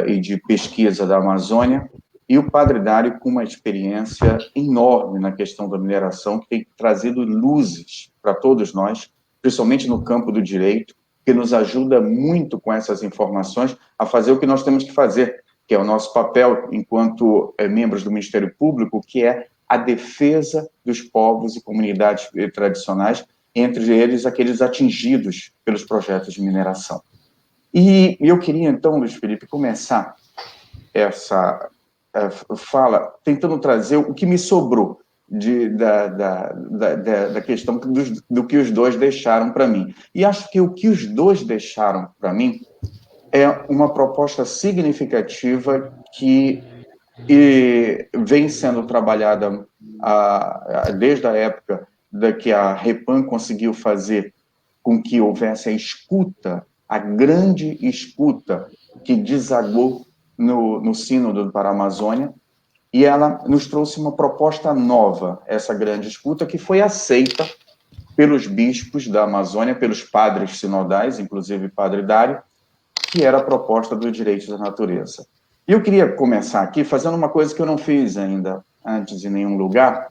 e de pesquisa da Amazônia, e o Padre Dário com uma experiência enorme na questão da mineração, que tem trazido luzes para todos nós, principalmente no campo do direito, que nos ajuda muito com essas informações a fazer o que nós temos que fazer, que é o nosso papel enquanto membros do Ministério Público, que é a defesa dos povos e comunidades tradicionais, entre eles aqueles atingidos pelos projetos de mineração. E eu queria, então, Luiz Felipe, começar essa fala tentando trazer o que me sobrou da questão do que os dois deixaram para mim. E acho que o que os dois deixaram para mim é uma proposta significativa que vem sendo trabalhada desde a época que a Repam conseguiu fazer com que houvesse a escuta, a grande escuta que desagou no Sínodo para a Amazônia, e ela nos trouxe uma proposta nova, essa grande escuta, que foi aceita pelos bispos da Amazônia, pelos padres sinodais, inclusive Padre Dário, que era a proposta do direito da natureza. E eu queria começar aqui fazendo uma coisa que eu não fiz ainda antes em nenhum lugar,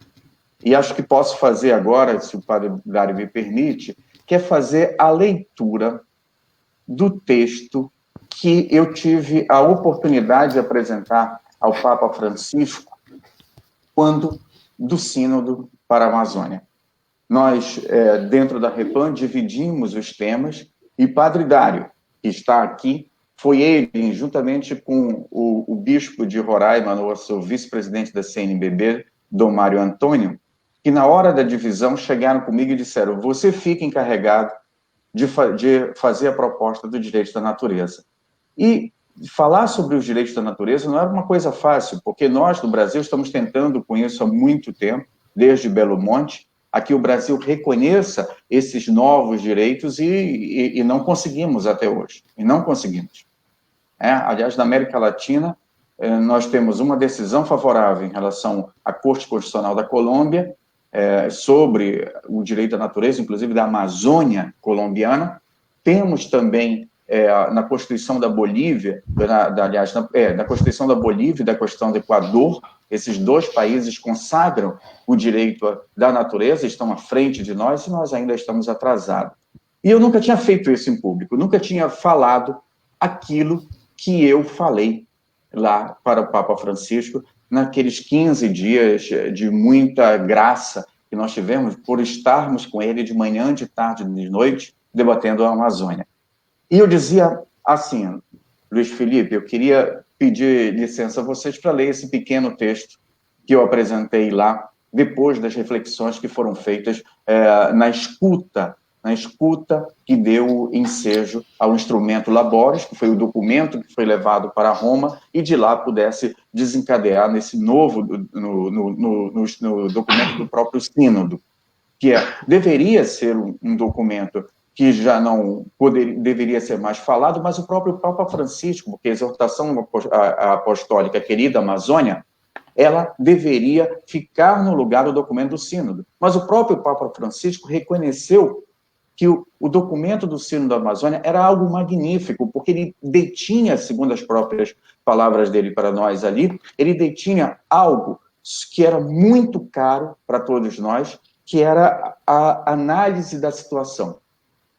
e acho que posso fazer agora, se o Padre Dário me permite, que é fazer a leitura do texto que eu tive a oportunidade de apresentar ao Papa Francisco quando do Sínodo para a Amazônia. Nós, dentro da Repam, dividimos os temas, e Padre Dário, que está aqui, foi ele, juntamente com o bispo de Roraima, nosso vice-presidente da CNBB, Dom Mário Antônio, que na hora da divisão chegaram comigo e disseram: você fica encarregado de fazer a proposta do direito da natureza. E falar sobre os direitos da natureza não era uma coisa fácil, porque nós, no Brasil, estamos tentando com isso há muito tempo, desde Belo Monte, a que o Brasil reconheça esses novos direitos e não conseguimos até hoje. E não conseguimos. Aliás, na América Latina, nós temos uma decisão favorável em relação à Corte Constitucional da Colômbia, sobre o direito à natureza, inclusive da Amazônia colombiana. Temos também, na Constituição da Bolívia, na Constituição da Bolívia e da Constituição do Equador, esses dois países consagram o direito da natureza, estão à frente de nós, e nós ainda estamos atrasados. E eu nunca tinha feito isso em público, nunca tinha falado aquilo que eu falei lá para o Papa Francisco, naqueles 15 dias de muita graça que nós tivemos por estarmos com ele de manhã, de tarde, de noite, debatendo a Amazônia. E eu dizia assim, Luiz Felipe, eu queria pedir licença a vocês para ler esse pequeno texto que eu apresentei lá, depois das reflexões que foram feitas na escuta que deu ensejo ao instrumento Labores, que foi o documento que foi levado para Roma, e de lá pudesse desencadear nesse novo, no documento do próprio Sínodo, que deveria ser um documento que já não deveria ser mais falado, mas o próprio Papa Francisco, porque a exortação apostólica Querida Amazônia, ela deveria ficar no lugar do documento do Sínodo. Mas o próprio Papa Francisco reconheceu que o documento do Sínodo da Amazônia era algo magnífico, porque ele detinha, segundo as próprias palavras dele para nós ali, ele detinha algo que era muito caro para todos nós, que era a análise da situação.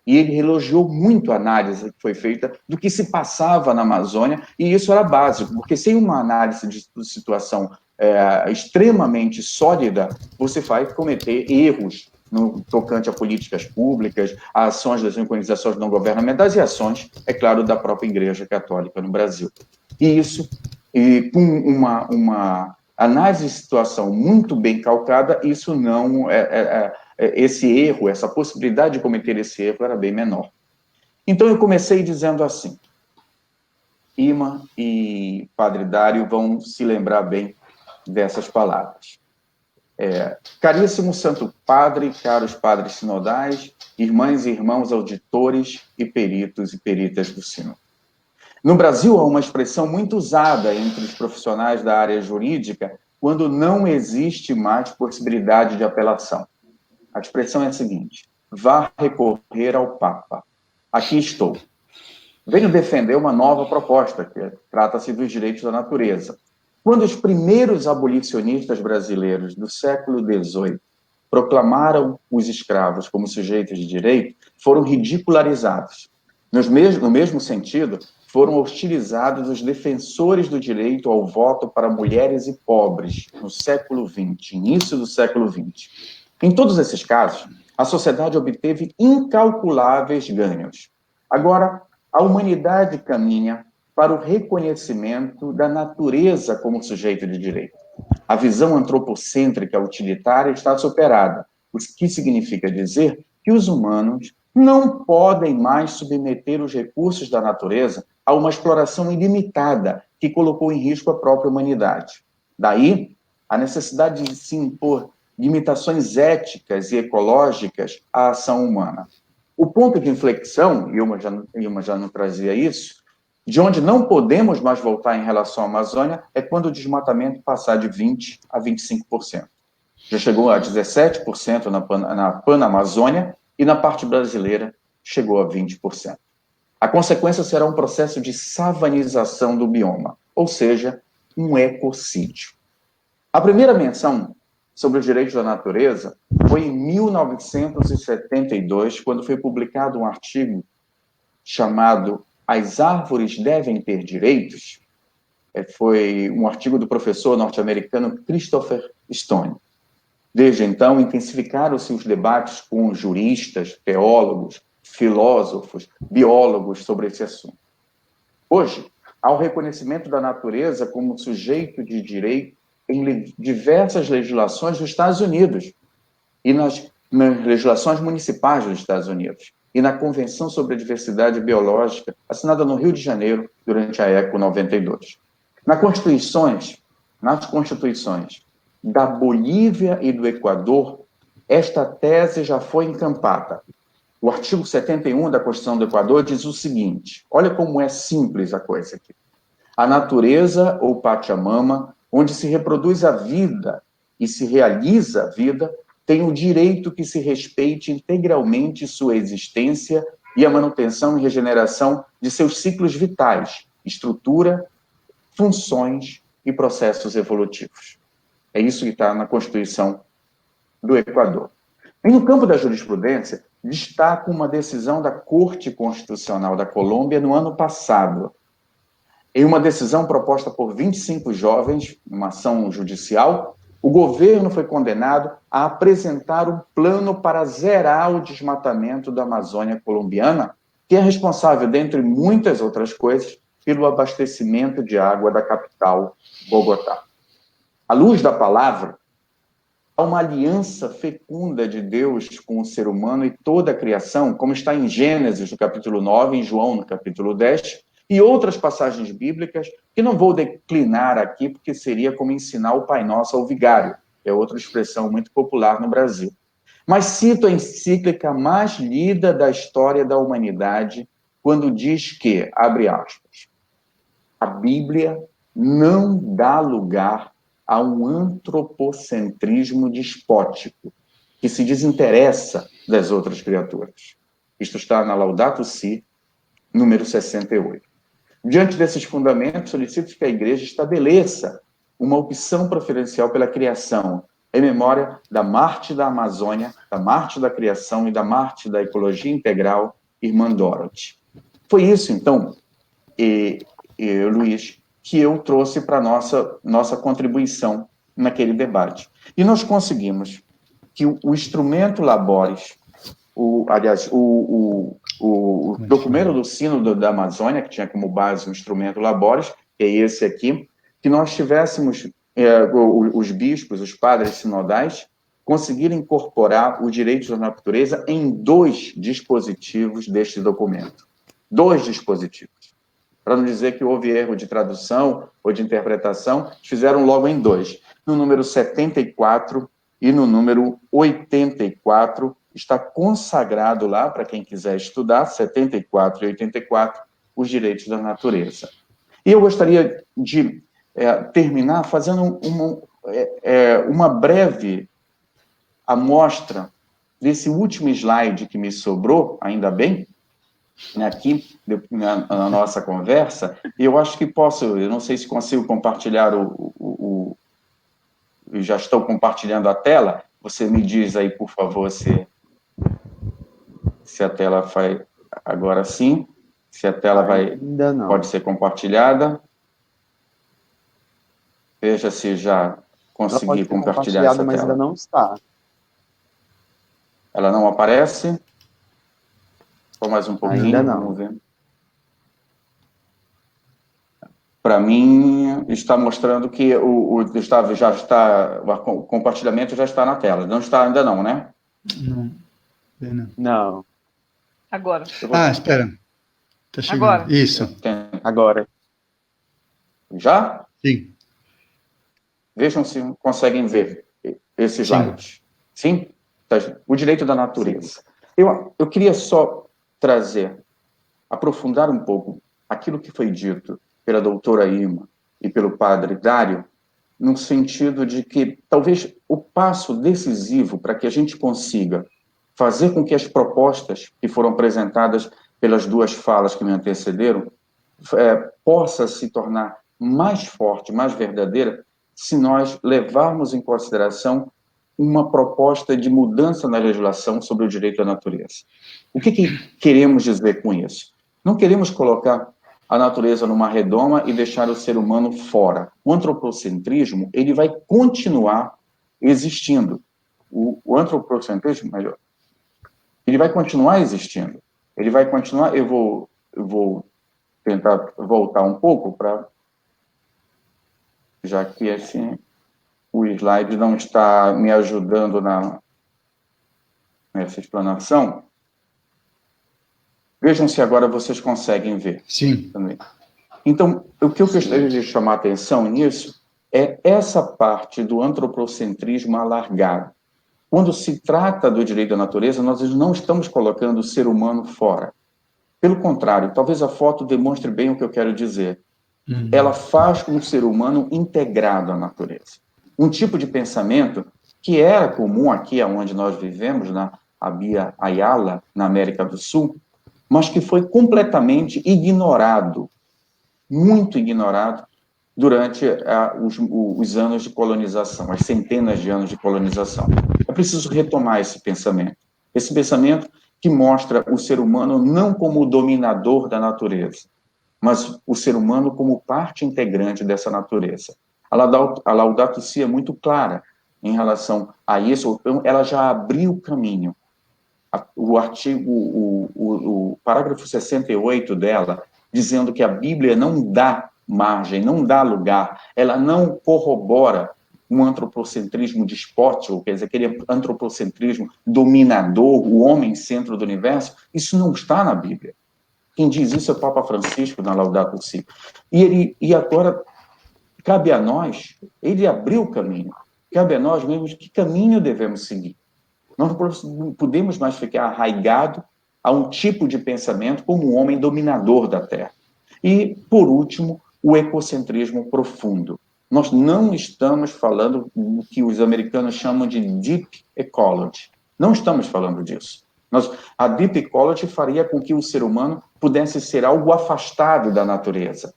E ele elogiou muito a análise que foi feita do que se passava na Amazônia, e isso era básico, porque sem uma análise de situação extremamente sólida, você vai cometer erros no tocante a políticas públicas, a ações das organizações não governamentais e ações, é claro, da própria Igreja Católica no Brasil. E isso, com uma análise de situação muito bem calcada, isso não esse erro, essa possibilidade de cometer esse erro era bem menor. Então eu comecei dizendo assim, Ima e Padre Dário vão se lembrar bem dessas palavras. Caríssimo Santo Padre, caros padres sinodais, irmãs e irmãos auditores e peritos e peritas do Sínodo. No Brasil, há uma expressão muito usada entre os profissionais da área jurídica quando não existe mais possibilidade de apelação. A expressão é a seguinte: vá recorrer ao Papa. Aqui estou. Venho defender uma nova proposta, que trata-se dos direitos da natureza. Quando os primeiros abolicionistas brasileiros do século XVIII proclamaram os escravos como sujeitos de direito, foram ridicularizados. No mesmo sentido, foram hostilizados os defensores do direito ao voto para mulheres e pobres no século XX, início do século XX. Em todos esses casos, a sociedade obteve incalculáveis ganhos. Agora, a humanidade caminha para o reconhecimento da natureza como sujeito de direito. A visão antropocêntrica utilitária está superada, o que significa dizer que os humanos não podem mais submeter os recursos da natureza a uma exploração ilimitada que colocou em risco a própria humanidade. Daí, a necessidade de se impor limitações éticas e ecológicas à ação humana. O ponto de inflexão, Ilma já não trazia isso, de onde não podemos mais voltar em relação à Amazônia é quando o desmatamento passar de 20% a 25%. Já chegou a 17% na Panamazônia e na parte brasileira chegou a 20%. A consequência será um processo de savanização do bioma, ou seja, um ecocídio. A primeira menção sobre os direitos da natureza foi em 1972, quando foi publicado um artigo chamado As Árvores Devem Ter Direitos. Foi um artigo do professor norte-americano Christopher Stone. Desde então, intensificaram-se os debates com juristas, teólogos, filósofos, biólogos sobre esse assunto. Hoje, há o reconhecimento da natureza como sujeito de direito em diversas legislações dos Estados Unidos e nas legislações municipais dos Estados Unidos e na Convenção sobre a Diversidade Biológica, assinada no Rio de Janeiro durante a ECO 92. Nas constituições da Bolívia e do Equador, esta tese já foi encampada. O artigo 71 da Constituição do Equador diz o seguinte, olha como é simples a coisa aqui. A natureza, ou Pachamama, onde se reproduz a vida e se realiza a vida, tem o direito que se respeite integralmente sua existência e a manutenção e regeneração de seus ciclos vitais, estrutura, funções e processos evolutivos. É isso que está na Constituição do Equador. E no campo da jurisprudência, destaco uma decisão da Corte Constitucional da Colômbia no ano passado. Em uma decisão proposta por 25 jovens, numa ação judicial, o governo foi condenado a apresentar um plano para zerar o desmatamento da Amazônia colombiana, que é responsável, dentre muitas outras coisas, pelo abastecimento de água da capital, Bogotá. À luz da palavra, há uma aliança fecunda de Deus com o ser humano e toda a criação, como está em Gênesis, no capítulo 9, em João, no capítulo 10, e outras passagens bíblicas que não vou declinar aqui, porque seria como ensinar o Pai Nosso ao vigário, que é outra expressão muito popular no Brasil. Mas cito a encíclica mais lida da história da humanidade, quando diz que, abre aspas, a Bíblia não dá lugar a um antropocentrismo despótico, que se desinteressa das outras criaturas. Isto está na Laudato Si, número 68. Diante desses fundamentos, solicito que a Igreja estabeleça uma opção preferencial pela criação, em memória da Marte da Amazônia, da Marte da Criação e da Marte da Ecologia Integral, irmã Dorothy. Foi isso, então, Luiz, que eu trouxe para a nossa contribuição naquele debate. E nós conseguimos que o instrumento Labores, o documento do Sínodo da Amazônia, que tinha como base o instrumento Labores, que é esse aqui, que nós tivéssemos, os bispos, os padres sinodais, conseguirem incorporar os direitos da natureza em 2 dispositivos deste documento. 2 dispositivos. Para não dizer que houve erro de tradução ou de interpretação, fizeram logo em 2. No número 74 e no número 84, está consagrado lá, para quem quiser estudar, 74 e 84, os direitos da natureza. E eu gostaria de terminar fazendo uma breve amostra desse último slide que me sobrou, ainda bem, aqui na nossa conversa, e eu acho que posso, eu não sei se consigo compartilhar eu já estou compartilhando a tela, você me diz aí, por favor, se a tela vai, agora sim, se a tela pode ser compartilhada. Veja se já consegui compartilhar essa tela. Mas ainda não está. Ela não aparece? Só mais um pouquinho, ainda não. Vamos ver. Para mim, está mostrando que o compartilhamento já está na tela. Não está ainda não, né? Não. Agora. Espera. Está chegando. Agora. Isso. Agora. Já? Sim. Vejam se conseguem ver esses slides. Sim? O direito da natureza. Eu queria só aprofundar um pouco aquilo que foi dito pela doutora Irma e pelo padre Dário, no sentido de que talvez o passo decisivo para que a gente consiga fazer com que as propostas que foram apresentadas pelas 2 falas que me antecederam possa se tornar mais forte, mais verdadeira, se nós levarmos em consideração uma proposta de mudança na legislação sobre o direito à natureza. O que queremos dizer com isso? Não queremos colocar a natureza numa redoma e deixar o ser humano fora. O antropocentrismo, ele vai continuar existindo. O antropocentrismo, melhor, ele vai continuar existindo. Ele vai continuar, eu vou tentar voltar um pouco para, já que assim o slide não está me ajudando nessa explanação. Vejam se agora vocês conseguem ver. Sim. Também. Então, o que eu gostaria de chamar a atenção nisso é essa parte do antropocentrismo alargado. Quando se trata do direito à natureza, nós não estamos colocando o ser humano fora. Pelo contrário, talvez a foto demonstre bem o que eu quero dizer. ela faz com o ser humano integrado à natureza. Um tipo de pensamento que era comum aqui onde nós vivemos, na Abya Yala, na América do Sul, mas que foi completamente ignorado, muito ignorado, durante os anos de colonização, as centenas de anos de colonização. É preciso retomar esse pensamento que mostra o ser humano não como o dominador da natureza, mas o ser humano como parte integrante dessa natureza. A Laudato Si é muito clara em relação a isso, ela já abriu o caminho. O parágrafo 68 dela, dizendo que a Bíblia não dá margem, não dá lugar, ela não corrobora um antropocentrismo despótico, quer dizer, aquele antropocentrismo dominador, o homem centro do universo, isso não está na Bíblia. Quem diz isso é o Papa Francisco, na Laudato Si. E agora, cabe a nós, ele abriu o caminho, cabe a nós mesmos que caminho devemos seguir. Nós não podemos mais ficar arraigados a um tipo de pensamento como um homem dominador da Terra. E, por último, o ecocentrismo profundo. Nós não estamos falando do que os americanos chamam de deep ecology. Não estamos falando disso. A deep ecology faria com que o ser humano pudesse ser algo afastado da natureza,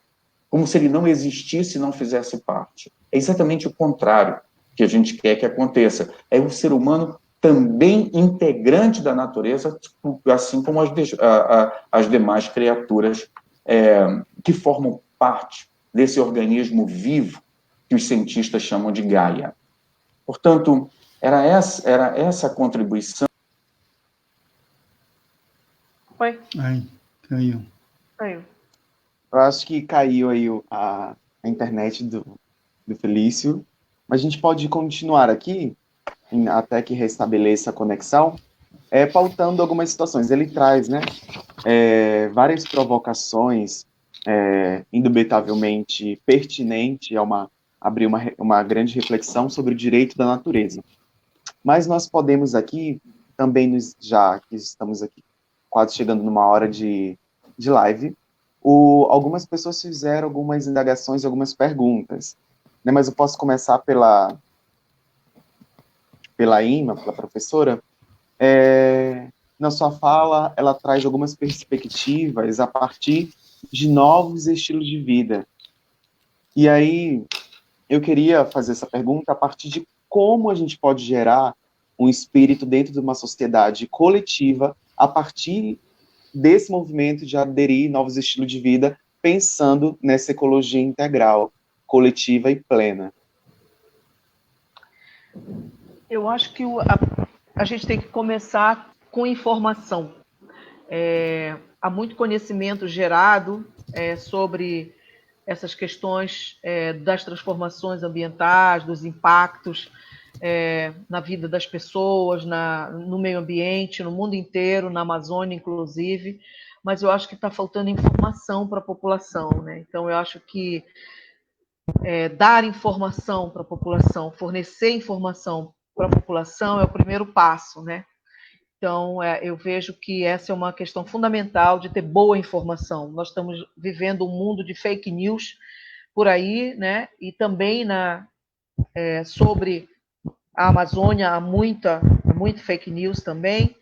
como se ele não existisse e não fizesse parte. É exatamente o contrário que a gente quer que aconteça. É um ser humano também integrante da natureza, assim como as demais criaturas que formam parte desse organismo vivo que os cientistas chamam de Gaia. Portanto, era essa a contribuição. Oi. Ai, caiu. Caiu. Eu acho que caiu aí a internet do Felício, mas a gente pode continuar aqui, até que restabeleça a conexão, pautando algumas situações. Ele traz, né, várias provocações, indubitavelmente pertinente a abrir uma grande reflexão sobre o direito da natureza. Mas nós podemos aqui, também, já que estamos aqui quase chegando numa hora de live, algumas pessoas fizeram algumas indagações, algumas perguntas, né, mas eu posso começar pela Ima, pela professora. Na sua fala, ela traz algumas perspectivas a partir de novos estilos de vida. E aí, eu queria fazer essa pergunta a partir de como a gente pode gerar um espírito dentro de uma sociedade coletiva a partir desse movimento de aderir novos estilos de vida, pensando nessa ecologia integral, coletiva e plena. Eu acho que a gente tem que começar com informação. Há muito conhecimento gerado sobre essas questões das transformações ambientais, dos impactos na vida das pessoas, no meio ambiente, no mundo inteiro, na Amazônia, inclusive, mas eu acho que está faltando informação para a população, né? Então, eu acho que dar informação para a população, fornecer informação para a população é o primeiro passo, né? Então, eu vejo que essa é uma questão fundamental de ter boa informação. Nós estamos vivendo um mundo de fake news por aí, né? E também sobre a Amazônia há muito fake news também,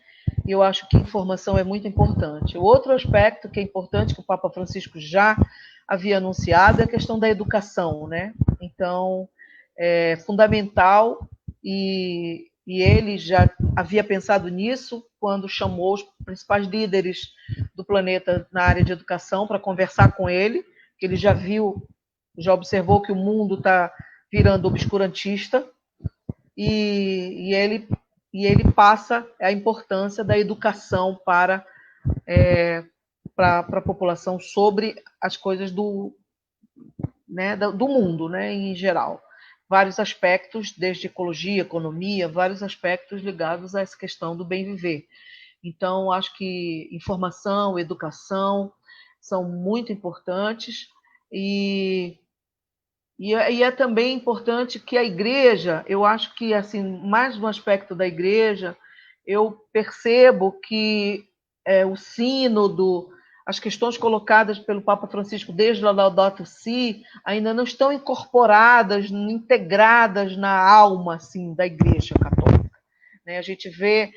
e eu acho que informação é muito importante. O outro aspecto que é importante, que o Papa Francisco já havia anunciado, é a questão da educação, né? Então, é fundamental, e ele já havia pensado nisso quando chamou os principais líderes do planeta na área de educação para conversar com ele, que ele já observou que o mundo está virando obscurantista, e ele passa a importância da educação para a população sobre as coisas do mundo, né, em geral. Vários aspectos, desde ecologia, economia, vários aspectos ligados a essa questão do bem viver. Então, acho que informação, educação são muito importantes, e é também importante que a igreja, eu acho que, assim, mais um aspecto da igreja, eu percebo que o sínodo, as questões colocadas pelo Papa Francisco desde a Laudato Si ainda não estão incorporadas, integradas na alma assim, da Igreja Católica. A gente vê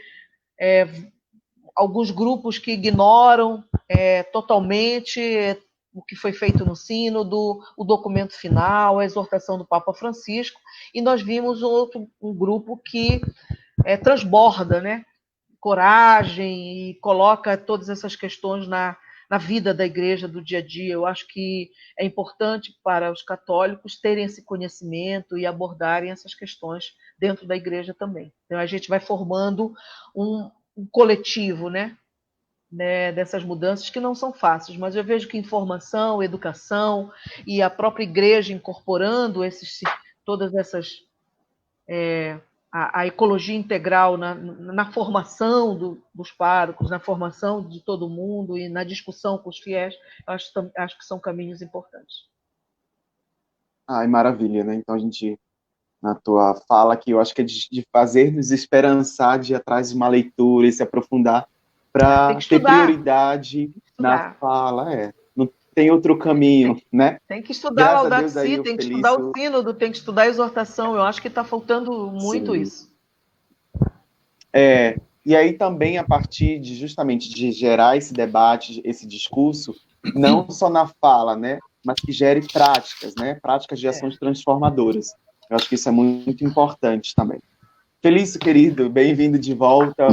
alguns grupos que ignoram totalmente o que foi feito no sínodo, o documento final, a exortação do Papa Francisco, e nós vimos um grupo que transborda, né, coragem e coloca todas essas questões na vida da igreja, do dia a dia. Eu acho que é importante para os católicos terem esse conhecimento e abordarem essas questões dentro da igreja também. Então, a gente vai formando um coletivo, né, dessas mudanças que não são fáceis, mas eu vejo que informação, educação e a própria igreja incorporando todas essas a ecologia integral na formação dos párocos, na formação de todo mundo e na discussão com os fiéis, eu acho que são caminhos importantes. Ai, maravilha, né? Então a gente, na tua fala aqui, eu acho que é de fazer-nos esperançar, de ir atrás de uma leitura e se aprofundar para ter prioridade na fala, não tem outro caminho, né? Tem que estudar a Laudato Si, tem que estudar o sínodo, tem que estudar a exortação, eu acho que está faltando muito isso. E aí também, a partir justamente de gerar esse debate, esse discurso, não só na fala, né, mas que gere práticas, né, práticas de ações transformadoras. Eu acho que isso é muito importante também. Felício, querido, bem-vindo de volta.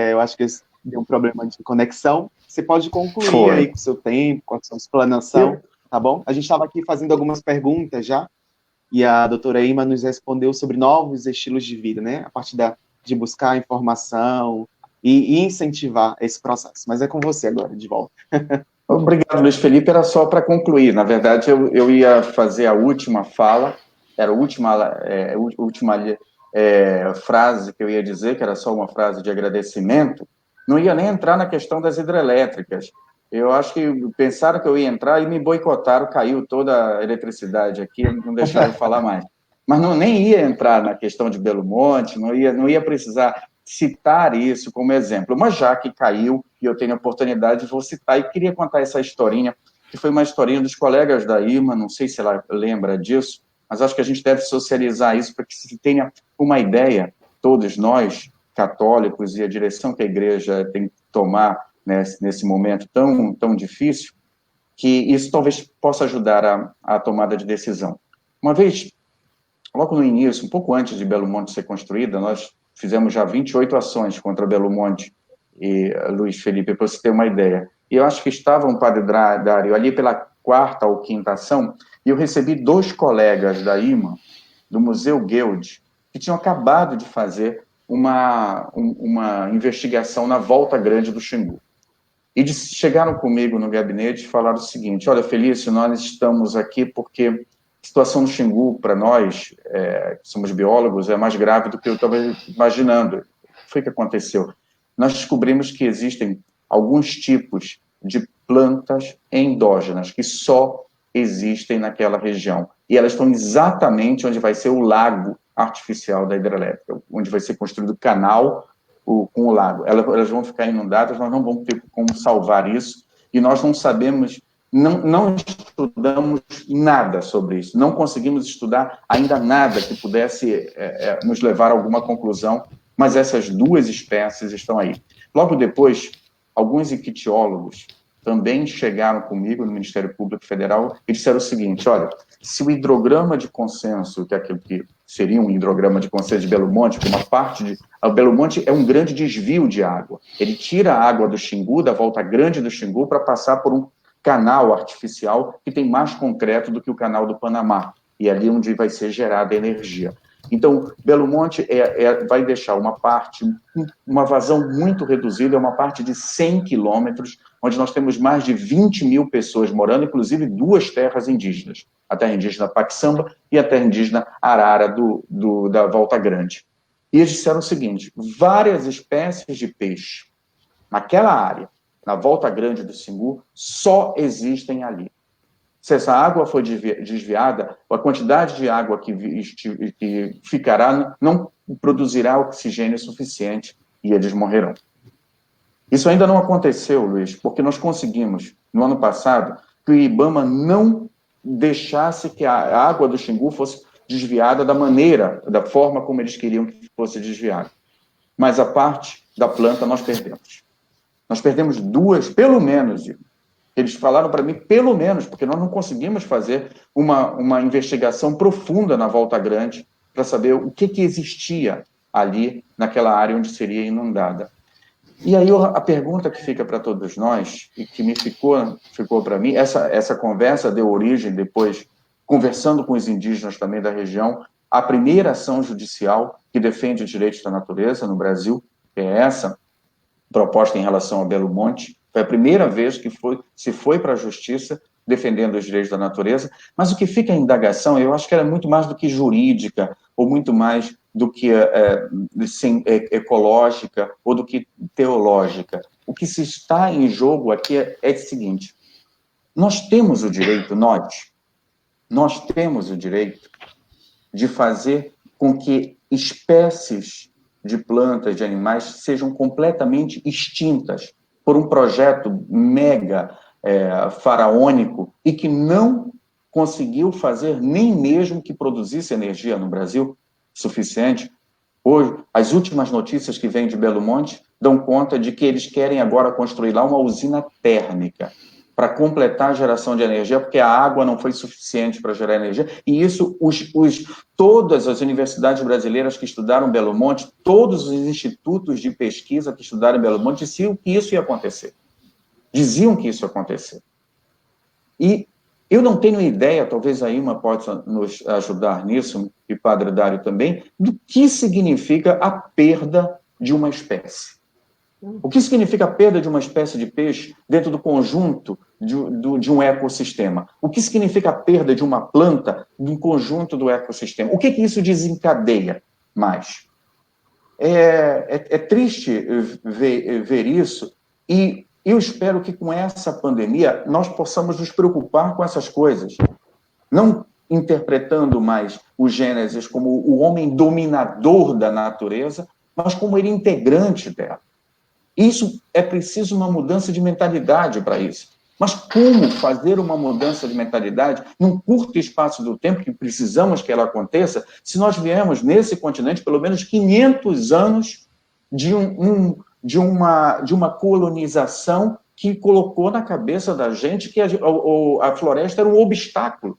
Eu acho que deu um problema de conexão. Você pode concluir aí com o seu tempo, com a sua explanação, tá bom? A gente estava aqui fazendo algumas perguntas já, e a doutora Ima nos respondeu sobre novos estilos de vida, né? A partir de buscar informação e incentivar esse processo. Mas é com você agora, de volta. Obrigado, Luiz Felipe. Era só para concluir. Na verdade, eu ia fazer a última fala, era a última frase que eu ia dizer, que era só uma frase de agradecimento. Não ia nem entrar na questão das hidrelétricas. Eu acho que pensaram que eu ia entrar e me boicotaram, caiu toda a eletricidade aqui, não deixaram eu falar mais. Mas nem ia entrar na questão de Belo Monte, não ia precisar citar isso como exemplo. Mas já que caiu e eu tenho a oportunidade, vou citar e queria contar essa historinha, que foi uma historinha dos colegas da Irma, não sei se ela lembra disso, mas acho que a gente deve socializar isso para que se tenha uma ideia, todos nós, católicos, e a direção que a igreja tem que tomar nesse momento tão difícil, que isso talvez possa ajudar a tomada de decisão. Uma vez, logo no início, um pouco antes de Belo Monte ser construída, nós fizemos já 28 ações contra Belo Monte e Luiz Felipe, para você ter uma ideia. E eu acho que estava um padre Dário ali pela 4ª ou 5ª ação, e eu recebi 2 colegas da IMA, do Museu Guild, que tinham acabado de fazer uma investigação na Volta Grande do Xingu. E chegaram comigo no gabinete e falaram o seguinte: olha, Felício, nós estamos aqui porque a situação do Xingu, para nós, que somos biólogos, é mais grave do que eu estava imaginando. Foi o que aconteceu. Nós descobrimos que existem alguns tipos de plantas endógenas que só existem naquela região. E elas estão exatamente onde vai ser o lago artificial da hidrelétrica, onde vai ser construído o canal com o lago. Elas vão ficar inundadas, nós não vamos ter como salvar isso, e nós não sabemos, não estudamos nada sobre isso, não conseguimos estudar ainda nada que pudesse nos levar a alguma conclusão, mas essas 2 espécies estão aí. Logo depois, alguns ictiólogos também chegaram comigo no Ministério Público Federal e disseram o seguinte: olha, se o hidrograma de consenso, que é aquilo que seria um hidrograma de consenso de Belo Monte, que uma parte de... O Belo Monte é um grande desvio de água. Ele tira a água do Xingu, da Volta Grande do Xingu, para passar por um canal artificial que tem mais concreto do que o canal do Panamá, e é ali onde vai ser gerada a energia. Então, Belo Monte vai deixar uma vazão muito reduzida, é uma parte de 100 quilômetros, onde nós temos mais de 20 mil pessoas morando, inclusive 2 terras indígenas, a terra indígena Paxamba e a terra indígena Arara da Volta Grande. E eles disseram o seguinte: várias espécies de peixe naquela área, na Volta Grande do Xingu, só existem ali. Se essa água for desviada, a quantidade de água que ficará não produzirá oxigênio suficiente e eles morrerão. Isso ainda não aconteceu, Luiz, porque nós conseguimos, no ano passado, que o IBAMA não deixasse que a água do Xingu fosse desviada da forma como eles queriam que fosse desviada. Mas a parte da planta nós perdemos. Nós perdemos duas, pelo menos. Eles falaram para mim, pelo menos, porque nós não conseguimos fazer uma investigação profunda na Volta Grande para saber o que existia ali naquela área onde seria inundada. E aí a pergunta que fica para todos nós, e que me ficou para mim, essa conversa deu origem depois, conversando com os indígenas também da região, a primeira ação judicial que defende os direitos da natureza no Brasil, que é essa, proposta em relação a Belo Monte, foi a primeira vez que se foi para a justiça defendendo os direitos da natureza, mas o que fica em indagação, eu acho que era muito mais do que jurídica, ou muito mais do que ecológica, ou do que teológica. O que se está em jogo aqui é o seguinte: nós temos o direito, nós temos o direito de fazer com que espécies de plantas, de animais, sejam completamente extintas por um projeto mega faraônico e que não conseguiu fazer nem mesmo que produzisse energia no Brasil suficiente. Hoje, as últimas notícias que vêm de Belo Monte dão conta de que eles querem agora construir lá uma usina térmica para completar a geração de energia, porque a água não foi suficiente para gerar energia, e isso, todas as universidades brasileiras que estudaram Belo Monte, todos os institutos de pesquisa que estudaram Belo Monte, diziam que isso ia acontecer. Diziam que isso ia acontecer. E eu não tenho ideia, talvez a Ima possa nos ajudar nisso, e o Padre Dário também, do que significa a perda de uma espécie. O que significa a perda de uma espécie de peixe dentro do conjunto de um ecossistema? O que significa a perda de uma planta do conjunto do ecossistema? O que isso desencadeia mais? É triste ver isso, e eu espero que com essa pandemia nós possamos nos preocupar com essas coisas, não interpretando mais o Gênesis como o homem dominador da natureza, mas como ele integrante dela. Isso é preciso uma mudança de mentalidade para isso. Mas como fazer uma mudança de mentalidade num curto espaço do tempo, que precisamos que ela aconteça, se nós viemos nesse continente pelo menos 500 anos de uma colonização que colocou na cabeça da gente que a floresta era um obstáculo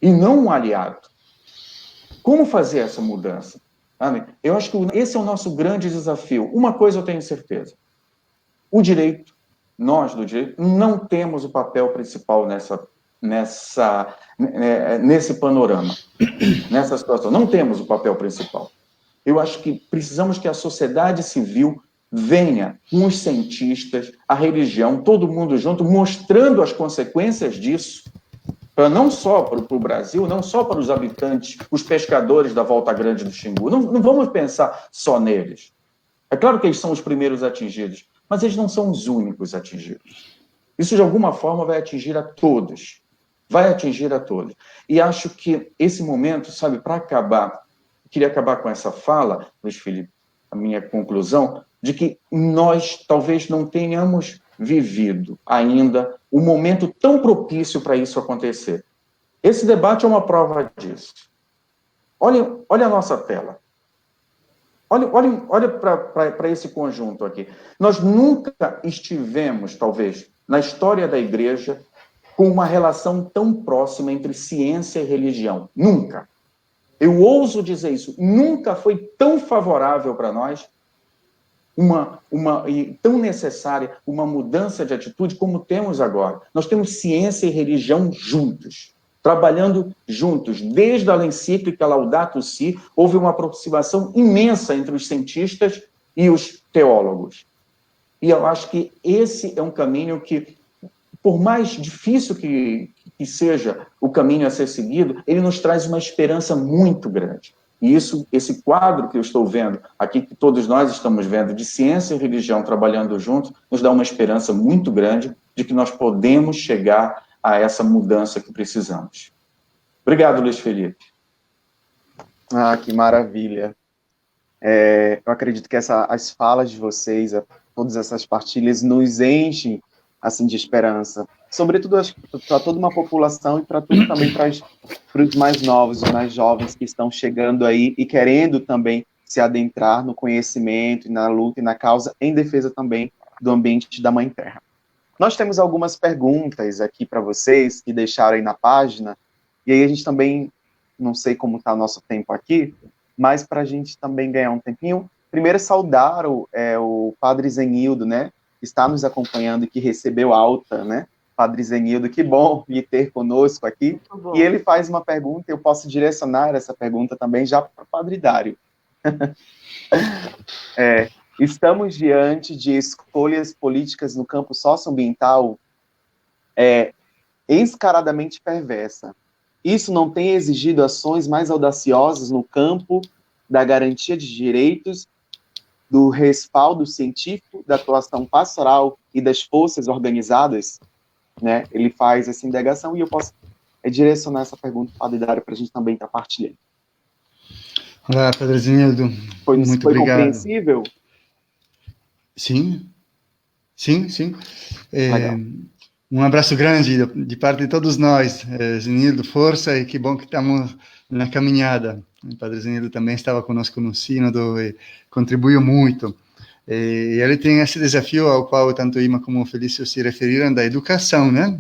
e não um aliado. Como fazer essa mudança? Eu acho que esse é o nosso grande desafio. Uma coisa eu tenho certeza: o direito, nós do direito, não temos o papel principal nesse panorama, nessa situação. Não temos o papel principal. Eu acho que precisamos que a sociedade civil venha com os cientistas, a religião, todo mundo junto, mostrando as consequências disso, não só para o Brasil, não só para os habitantes, os pescadores da Volta Grande do Xingu. Não vamos pensar só neles. É claro que eles são os primeiros atingidos, mas eles não são os únicos atingidos. Isso, de alguma forma, vai atingir a todos. Vai atingir a todos. E acho que esse momento, sabe, para acabar, queria acabar com essa fala, Luiz Felipe, a minha conclusão, de que nós talvez não tenhamos vivido ainda um momento tão propício para isso acontecer. Esse debate é uma prova disso. Olha a nossa tela. Olha para esse conjunto aqui. Nós nunca estivemos, talvez, na história da Igreja, com uma relação tão próxima entre ciência e religião. Nunca. Eu ouso dizer isso. Nunca foi tão favorável para nós e tão necessária uma mudança de atitude como temos agora. Nós temos ciência e religião juntos, trabalhando juntos. Desde a encíclica Laudato Si, houve uma aproximação imensa entre os cientistas e os teólogos. E eu acho que esse é um caminho que, por mais difícil que seja o caminho a ser seguido, ele nos traz uma esperança muito grande. E esse quadro que eu estou vendo aqui, que todos nós estamos vendo, de ciência e religião trabalhando juntos, nos dá uma esperança muito grande de que nós podemos chegar a essa mudança que precisamos. Obrigado, Luiz Felipe. Ah, que maravilha. Eu acredito que as falas de vocês, todas essas partilhas nos enchem assim de esperança, sobretudo para toda uma população e para tudo também para os mais novos, os mais jovens que estão chegando aí e querendo também se adentrar no conhecimento e na luta e na causa em defesa também do ambiente da Mãe Terra. Nós temos algumas perguntas aqui para vocês que deixaram aí na página, e aí a gente também, não sei como está o nosso tempo aqui, mas para a gente também ganhar um tempinho, primeiro saudar o Padre Zenildo, né, que está nos acompanhando e que recebeu alta, né? Padre Zenildo, que bom lhe ter conosco aqui. E ele faz uma pergunta, eu posso direcionar essa pergunta também já para o Padre Dário. Estamos diante de escolhas políticas no campo socioambiental escaradamente perversa. Isso não tem exigido ações mais audaciosas no campo da garantia de direitos, do respaldo científico, da atuação pastoral e das forças organizadas, né? Ele faz essa indagação e eu posso direcionar essa pergunta para o Dário para a gente também estar partilhando. Olá, Padre Zenildo. Muito foi obrigado. Compreensível? Sim. Um abraço grande de parte de todos nós, Zenildo, força, e que bom que estamos na caminhada. O Padre Zenildo também estava conosco no sínodo e contribuiu muito. E ele tem esse desafio ao qual tanto Ima como o Felício se referiram, da educação, né,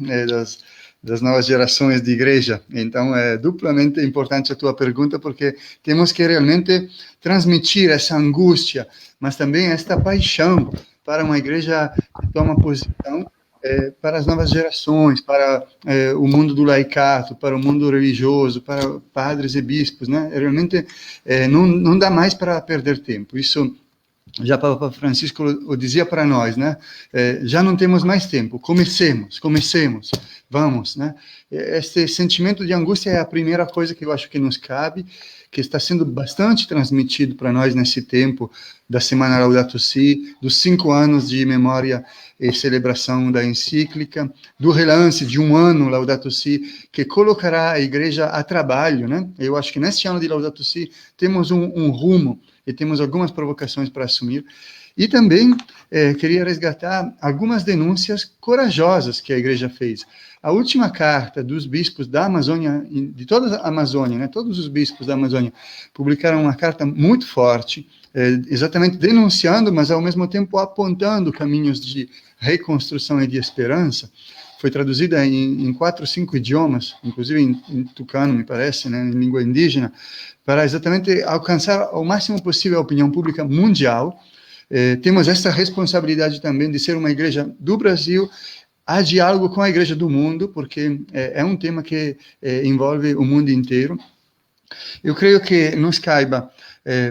das novas gerações de igreja. Então, é duplamente importante a tua pergunta, porque temos que realmente transmitir essa angústia, mas também esta paixão para uma igreja que toma posição para as novas gerações, para o mundo do laicato, para o mundo religioso, para padres e bispos, né? Realmente não dá mais para perder tempo. Isso já Papa Francisco o dizia para nós, né? Já não temos mais tempo. Comecemos, vamos, né? Este sentimento de angústia é a primeira coisa que eu acho que nos cabe, que está sendo bastante transmitido para nós nesse tempo da Semana Laudato Si, dos 5 anos de memória e celebração da encíclica, do relance de 1 ano Laudato Si, que colocará a Igreja a trabalho, né? Eu acho que neste ano de Laudato Si temos um rumo e temos algumas provocações para assumir. E também queria resgatar algumas denúncias corajosas que a Igreja fez. A última carta dos bispos da Amazônia, de toda a Amazônia, né, todos os bispos da Amazônia, publicaram uma carta muito forte, exatamente denunciando, mas ao mesmo tempo apontando caminhos de reconstrução e de esperança. Foi traduzida em 4 ou 5 idiomas, inclusive em tucano, me parece, né, em língua indígena, para exatamente alcançar ao máximo possível a opinião pública mundial. Temos essa responsabilidade também de ser uma igreja do Brasil a diálogo com a igreja do mundo, porque é um tema que envolve o mundo inteiro. Eu creio que nos caiba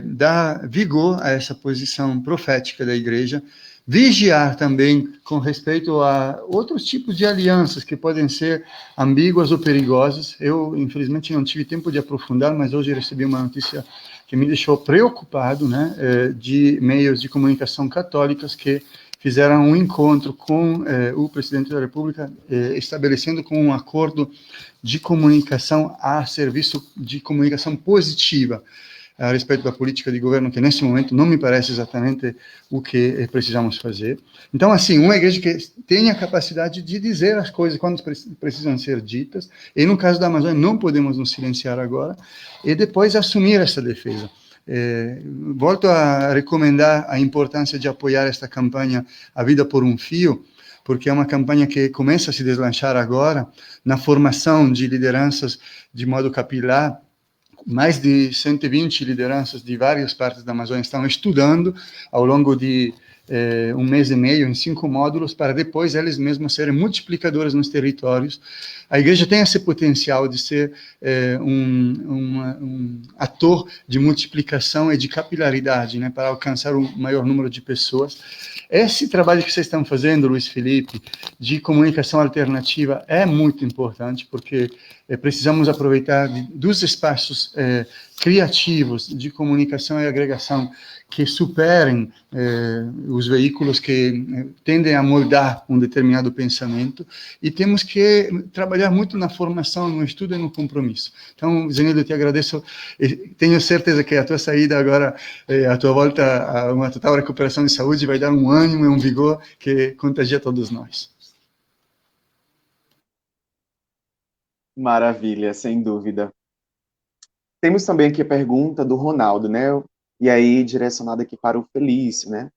dar vigor a essa posição profética da igreja, vigiar também com respeito a outros tipos de alianças que podem ser ambíguas ou perigosas. Eu, infelizmente, não tive tempo de aprofundar, mas hoje recebi uma notícia que me deixou preocupado, né, de meios de comunicação católicos que fizeram um encontro com o presidente da República, estabelecendo com um acordo de comunicação a serviço de comunicação positiva a respeito da política de governo, que nesse momento não me parece exatamente o que precisamos fazer. Então, assim, uma igreja que tenha a capacidade de dizer as coisas quando precisam ser ditas, e no caso da Amazônia não podemos nos silenciar agora, e depois assumir essa defesa. Volto a recomendar a importância de apoiar esta campanha A Vida por um Fio, porque é uma campanha que começa a se deslanchar agora, na formação de lideranças de modo capilar. Mais de 120 lideranças de várias partes da Amazônia estão estudando ao longo de 1 mês e meio, em 5 módulos, para depois eles mesmos serem multiplicadores nos territórios. A igreja tem esse potencial de ser um ator de multiplicação e de capilaridade, né, para alcançar o maior número de pessoas. Esse trabalho que vocês estão fazendo, Luiz Felipe, de comunicação alternativa, é muito importante, porque precisamos aproveitar dos espaços criativos de comunicação e agregação que superem os veículos que tendem a moldar um determinado pensamento, e temos que trabalhar trabalhar muito na formação, no estudo e no compromisso. Então, Zenildo, te agradeço. Tenho certeza que a tua saída agora, a tua volta a uma total recuperação de saúde vai dar um ânimo e um vigor que contagia todos nós. Maravilha, sem dúvida. Temos também aqui a pergunta do Ronaldo, né? E aí, direcionada aqui para o Felício, né?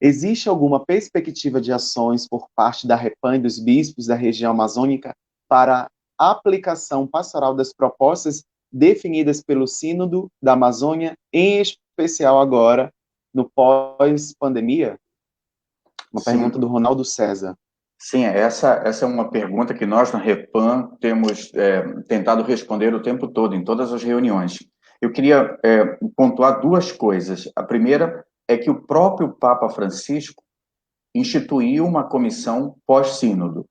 Existe alguma perspectiva de ações por parte da Repam e dos bispos da região amazônica para a aplicação pastoral das propostas definidas pelo Sínodo da Amazônia, em especial agora, no pós-pandemia? Uma pergunta do Ronaldo César. Sim, essa é uma pergunta que nós na Repam temos tentado responder o tempo todo, em todas as reuniões. Eu queria pontuar duas coisas. A primeira é que o próprio Papa Francisco instituiu uma comissão pós-sínodo.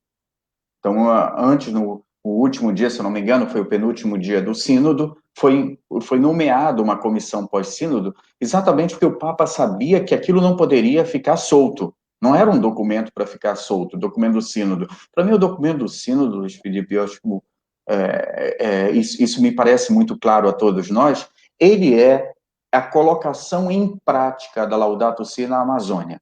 Então, antes, no último dia, se eu não me engano, foi o penúltimo dia do sínodo, foi nomeado uma comissão pós-sínodo, exatamente porque o Papa sabia que aquilo não poderia ficar solto. Não era um documento para ficar solto, o documento do sínodo. Para mim, o documento do sínodo, Luiz Felipe, eu acho que isso me parece muito claro a todos nós, ele é a colocação em prática da Laudato Si na Amazônia.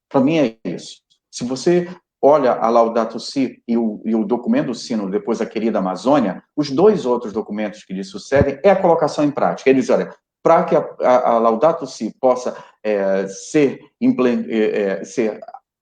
Para mim é isso. Se você olha a Laudato Si e o documento do sínodo, depois a querida Amazônia, os dois outros documentos que lhe sucedem é a colocação em prática. Ele diz, olha, para que a Laudato Si possa ser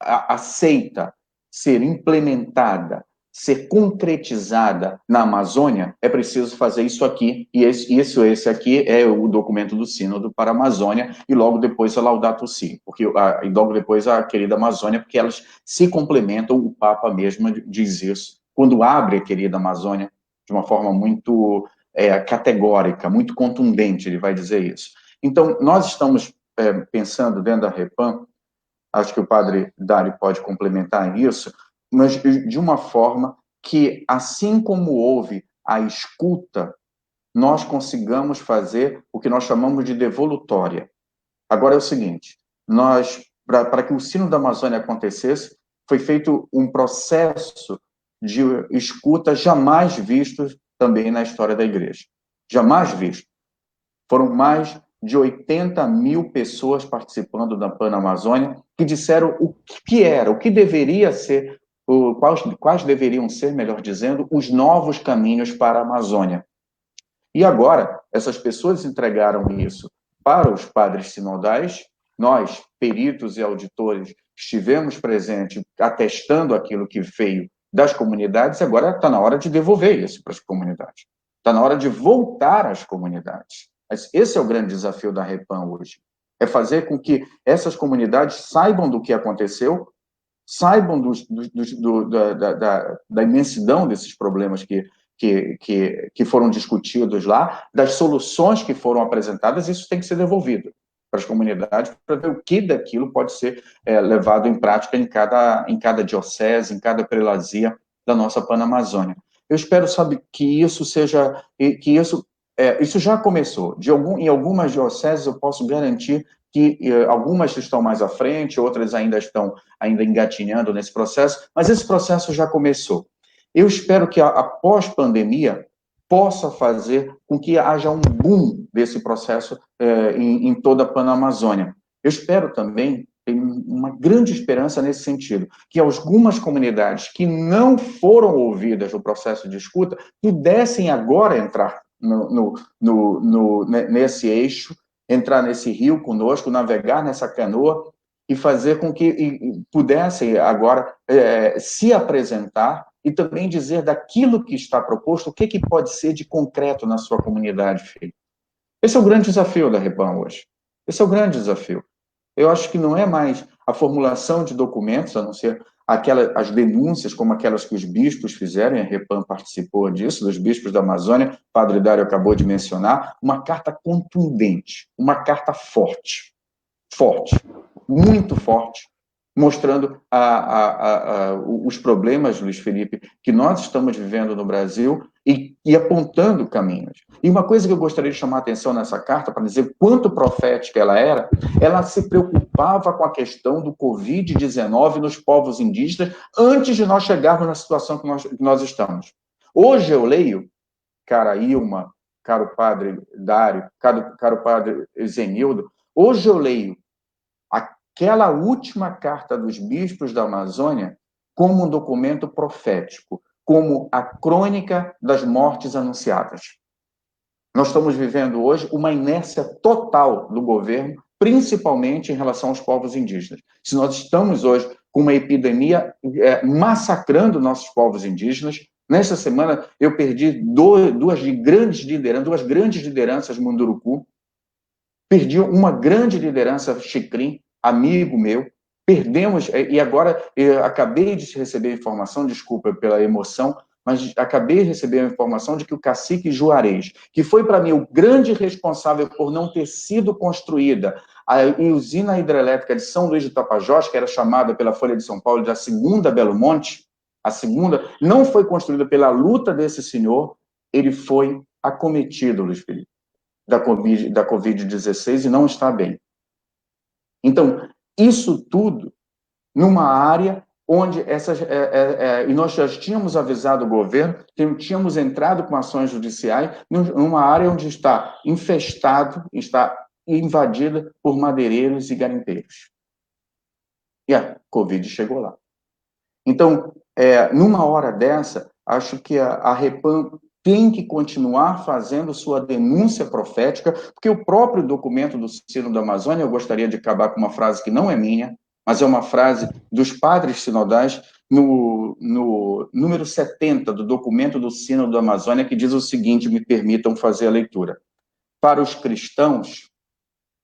aceita, ser implementada, ser concretizada na Amazônia, é preciso fazer isso aqui, e esse aqui é o documento do Sínodo para a Amazônia, e logo depois a Laudato Si, e logo depois a querida Amazônia, porque elas se complementam, o Papa mesmo diz isso, quando abre a querida Amazônia, de uma forma muito categórica, muito contundente, ele vai dizer isso. Então, nós estamos pensando dentro da Repam, acho que o padre Dário pode complementar isso, mas de uma forma que, assim como houve a escuta, nós consigamos fazer o que nós chamamos de devolutória. Agora é o seguinte, para que o Sínodo da Amazônia acontecesse, foi feito um processo de escuta jamais visto também na história da Igreja. Jamais visto. Foram mais de 80 mil pessoas participando da Pan-Amazônia que disseram o que era, o que deveria ser, quais deveriam ser, melhor dizendo, os novos caminhos para a Amazônia. E agora, essas pessoas entregaram isso para os padres sinodais, nós, peritos e auditores, estivemos presentes atestando aquilo que veio das comunidades, agora está na hora de devolver isso para as comunidades. Está na hora de voltar às comunidades. Mas esse é o grande desafio da Repam hoje. É fazer com que essas comunidades saibam do que aconteceu, saibam da imensidão desses problemas que foram discutidos lá, das soluções que foram apresentadas, isso tem que ser devolvido para as comunidades, para ver o que daquilo pode ser levado em prática em cada diocese, em cada prelazia da nossa Pan-Amazônia. Eu espero, sabe, que isso seja, isso já começou. Em algumas dioceses eu posso garantir que algumas estão mais à frente, outras ainda estão engatinhando nesse processo, mas esse processo já começou. Eu espero que a pós-pandemia possa fazer com que haja um boom desse processo em toda a Pan-Amazônia. Eu espero também, tenho uma grande esperança nesse sentido, que algumas comunidades que não foram ouvidas no processo de escuta pudessem agora entrar nesse eixo, entrar nesse rio conosco, navegar nessa canoa e fazer com que pudessem agora se apresentar e também dizer daquilo que está proposto, o que pode ser de concreto na sua comunidade, filho. Esse é o grande desafio da Repam hoje. Esse é o grande desafio. Eu acho que não é mais a formulação de documentos, a não ser as denúncias, como aquelas que os bispos fizeram, e a Repam participou disso, dos bispos da Amazônia, o padre Dário acabou de mencionar, uma carta contundente, uma carta forte, muito forte, mostrando os problemas, Luiz Felipe, que nós estamos vivendo no Brasil e apontando caminhos. E uma coisa que eu gostaria de chamar a atenção nessa carta, para dizer quanto profética ela era, ela se preocupava com a questão do Covid-19 nos povos indígenas antes de nós chegarmos na situação que nós estamos. Hoje eu leio, cara Ilma, caro padre Dário, caro padre Zenildo, hoje eu leio aquela última carta dos bispos da Amazônia como um documento profético, como a crônica das mortes anunciadas. Nós estamos vivendo hoje uma inércia total do governo, principalmente em relação aos povos indígenas. Se nós estamos hoje com uma epidemia massacrando nossos povos indígenas, nessa semana eu perdi duas grandes lideranças Munduruku, perdi uma grande liderança Xicrim, amigo meu, perdemos, e agora eu acabei de receber a informação, desculpa pela emoção, mas acabei de receber a informação de que o cacique Juarez, que foi para mim o grande responsável por não ter sido construída a usina hidrelétrica de São Luís do Tapajós, que era chamada pela Folha de São Paulo de a segunda Belo Monte, a segunda, não foi construída pela luta desse senhor, ele foi acometido, Luiz Felipe, da Covid-19 e não está bem. Então, isso tudo numa área onde e nós já tínhamos avisado o governo, tínhamos entrado com ações judiciais, numa área onde está infestado, está invadida por madeireiros e garimpeiros. E a Covid chegou lá. Então, numa hora dessa, acho que a Repam tem que continuar fazendo sua denúncia profética, porque o próprio documento do Sínodo da Amazônia, eu gostaria de acabar com uma frase que não é minha, mas é uma frase dos padres sinodais, no número 70 do documento do Sínodo da Amazônia, que diz o seguinte, me permitam fazer a leitura. Para os cristãos,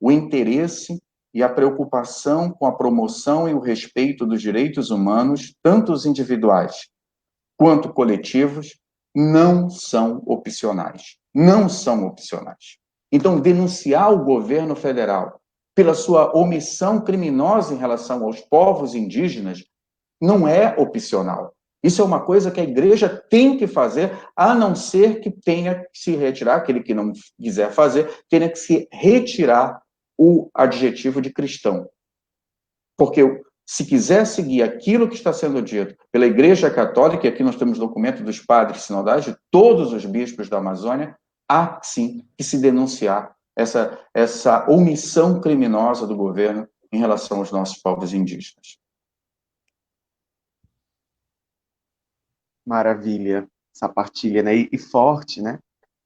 o interesse e a preocupação com a promoção e o respeito dos direitos humanos, tanto os individuais quanto coletivos, não são opcionais. Não são opcionais. Então, denunciar o governo federal pela sua omissão criminosa em relação aos povos indígenas não é opcional. Isso é uma coisa que a igreja tem que fazer, a não ser que tenha que se retirar, aquele que não quiser fazer, tenha que se retirar o adjetivo de cristão. Porque se quiser seguir aquilo que está sendo dito pela Igreja Católica, e aqui nós temos documento dos padres sinodais, de todos os bispos da Amazônia, há sim que se denunciar essa omissão criminosa do governo em relação aos nossos povos indígenas. Maravilha, essa partilha, né? E forte, né?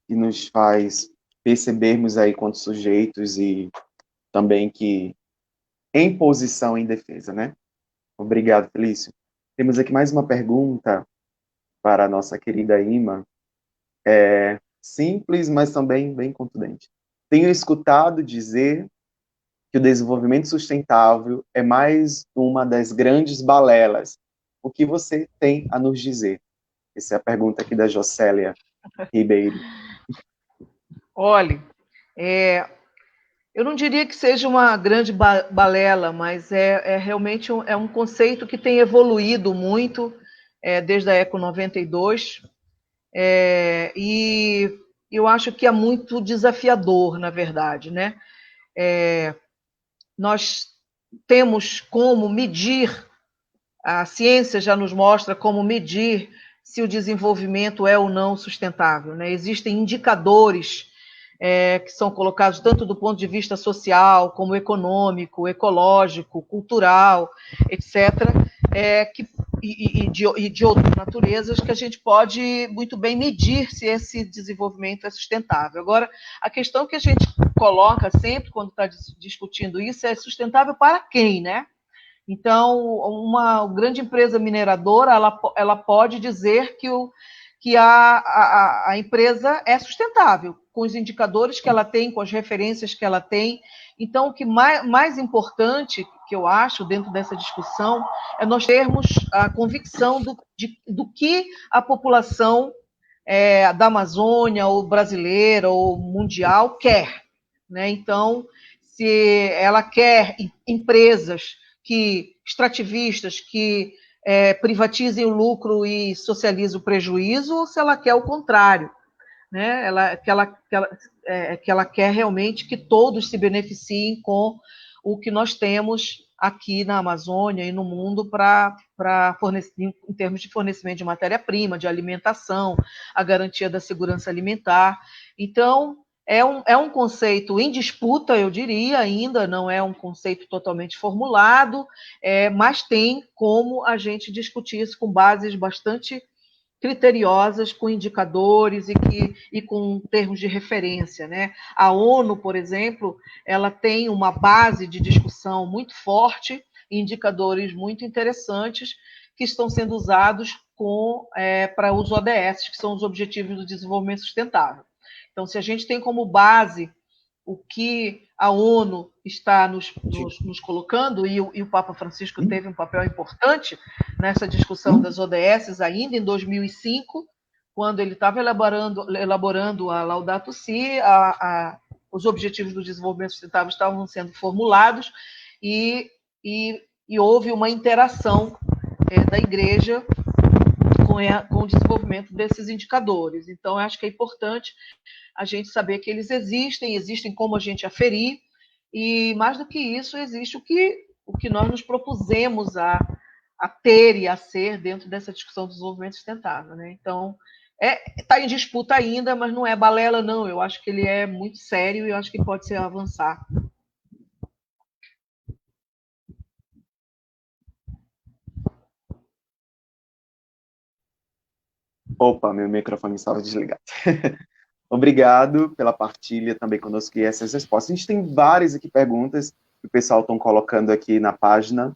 Que nos faz percebermos aí quanto sujeitos e também que em posição em defesa, né? Obrigado, Felício. Temos aqui mais uma pergunta para a nossa querida Ima. Simples, mas também bem contundente. Tenho escutado dizer que o desenvolvimento sustentável é mais uma das grandes balelas. O que você tem a nos dizer? Essa é a pergunta aqui da Jocélia Ribeiro. Olhe, eu não diria que seja uma grande balela, mas realmente um conceito que tem evoluído muito desde a Eco 92, e eu acho que é muito desafiador, na verdade, né? Nós temos como medir, a ciência já nos mostra como medir se o desenvolvimento é ou não sustentável, né? Existem indicadores que são colocados tanto do ponto de vista social, como econômico, ecológico, cultural, etc., e de outras naturezas, que a gente pode muito bem medir se esse desenvolvimento é sustentável. Agora, a questão que a gente coloca sempre, quando está discutindo isso, é sustentável para quem, né? Então, uma grande empresa mineradora, ela pode dizer que a empresa é sustentável, com os indicadores que ela tem, com as referências que ela tem. Então, o que mais importante, que eu acho, dentro dessa discussão, é nós termos a convicção do que a população da Amazônia, ou brasileira, ou mundial, quer, né? Então, se ela quer empresas extrativistas que privatizem o lucro e socializem o prejuízo, ou se ela quer o contrário, né? Que ela quer realmente que todos se beneficiem com o que nós temos aqui na Amazônia e no mundo em termos de fornecimento de matéria-prima, de alimentação, a garantia da segurança alimentar. Então, é um conceito em disputa, eu diria, ainda não é um conceito totalmente formulado, mas tem como a gente discutir isso com bases bastante criteriosas, com indicadores e com termos de referência, né? A ONU, por exemplo, ela tem uma base de discussão muito forte, indicadores muito interessantes que estão sendo usados para os ODS, que são os Objetivos do Desenvolvimento Sustentável. Então, se a gente tem como base o que a ONU está nos colocando, e o Papa Francisco teve um papel importante nessa discussão das ODS ainda em 2005, quando ele estava elaborando a Laudato Si, os Objetivos do Desenvolvimento Sustentável estavam sendo formulados, e houve uma interação da Igreja com o desenvolvimento desses indicadores. Então, eu acho que é importante a gente saber que eles existem como a gente aferir, e mais do que isso, existe o que nós nos propusemos a ter e a ser dentro dessa discussão do desenvolvimento sustentável, né? Então, está em disputa ainda, mas não é balela, não. Eu acho que ele é muito sério e eu acho que pode ser avançar. Opa, meu microfone estava desligado. Obrigado pela partilha também conosco e essas respostas. A gente tem várias aqui perguntas que o pessoal estão colocando aqui na página,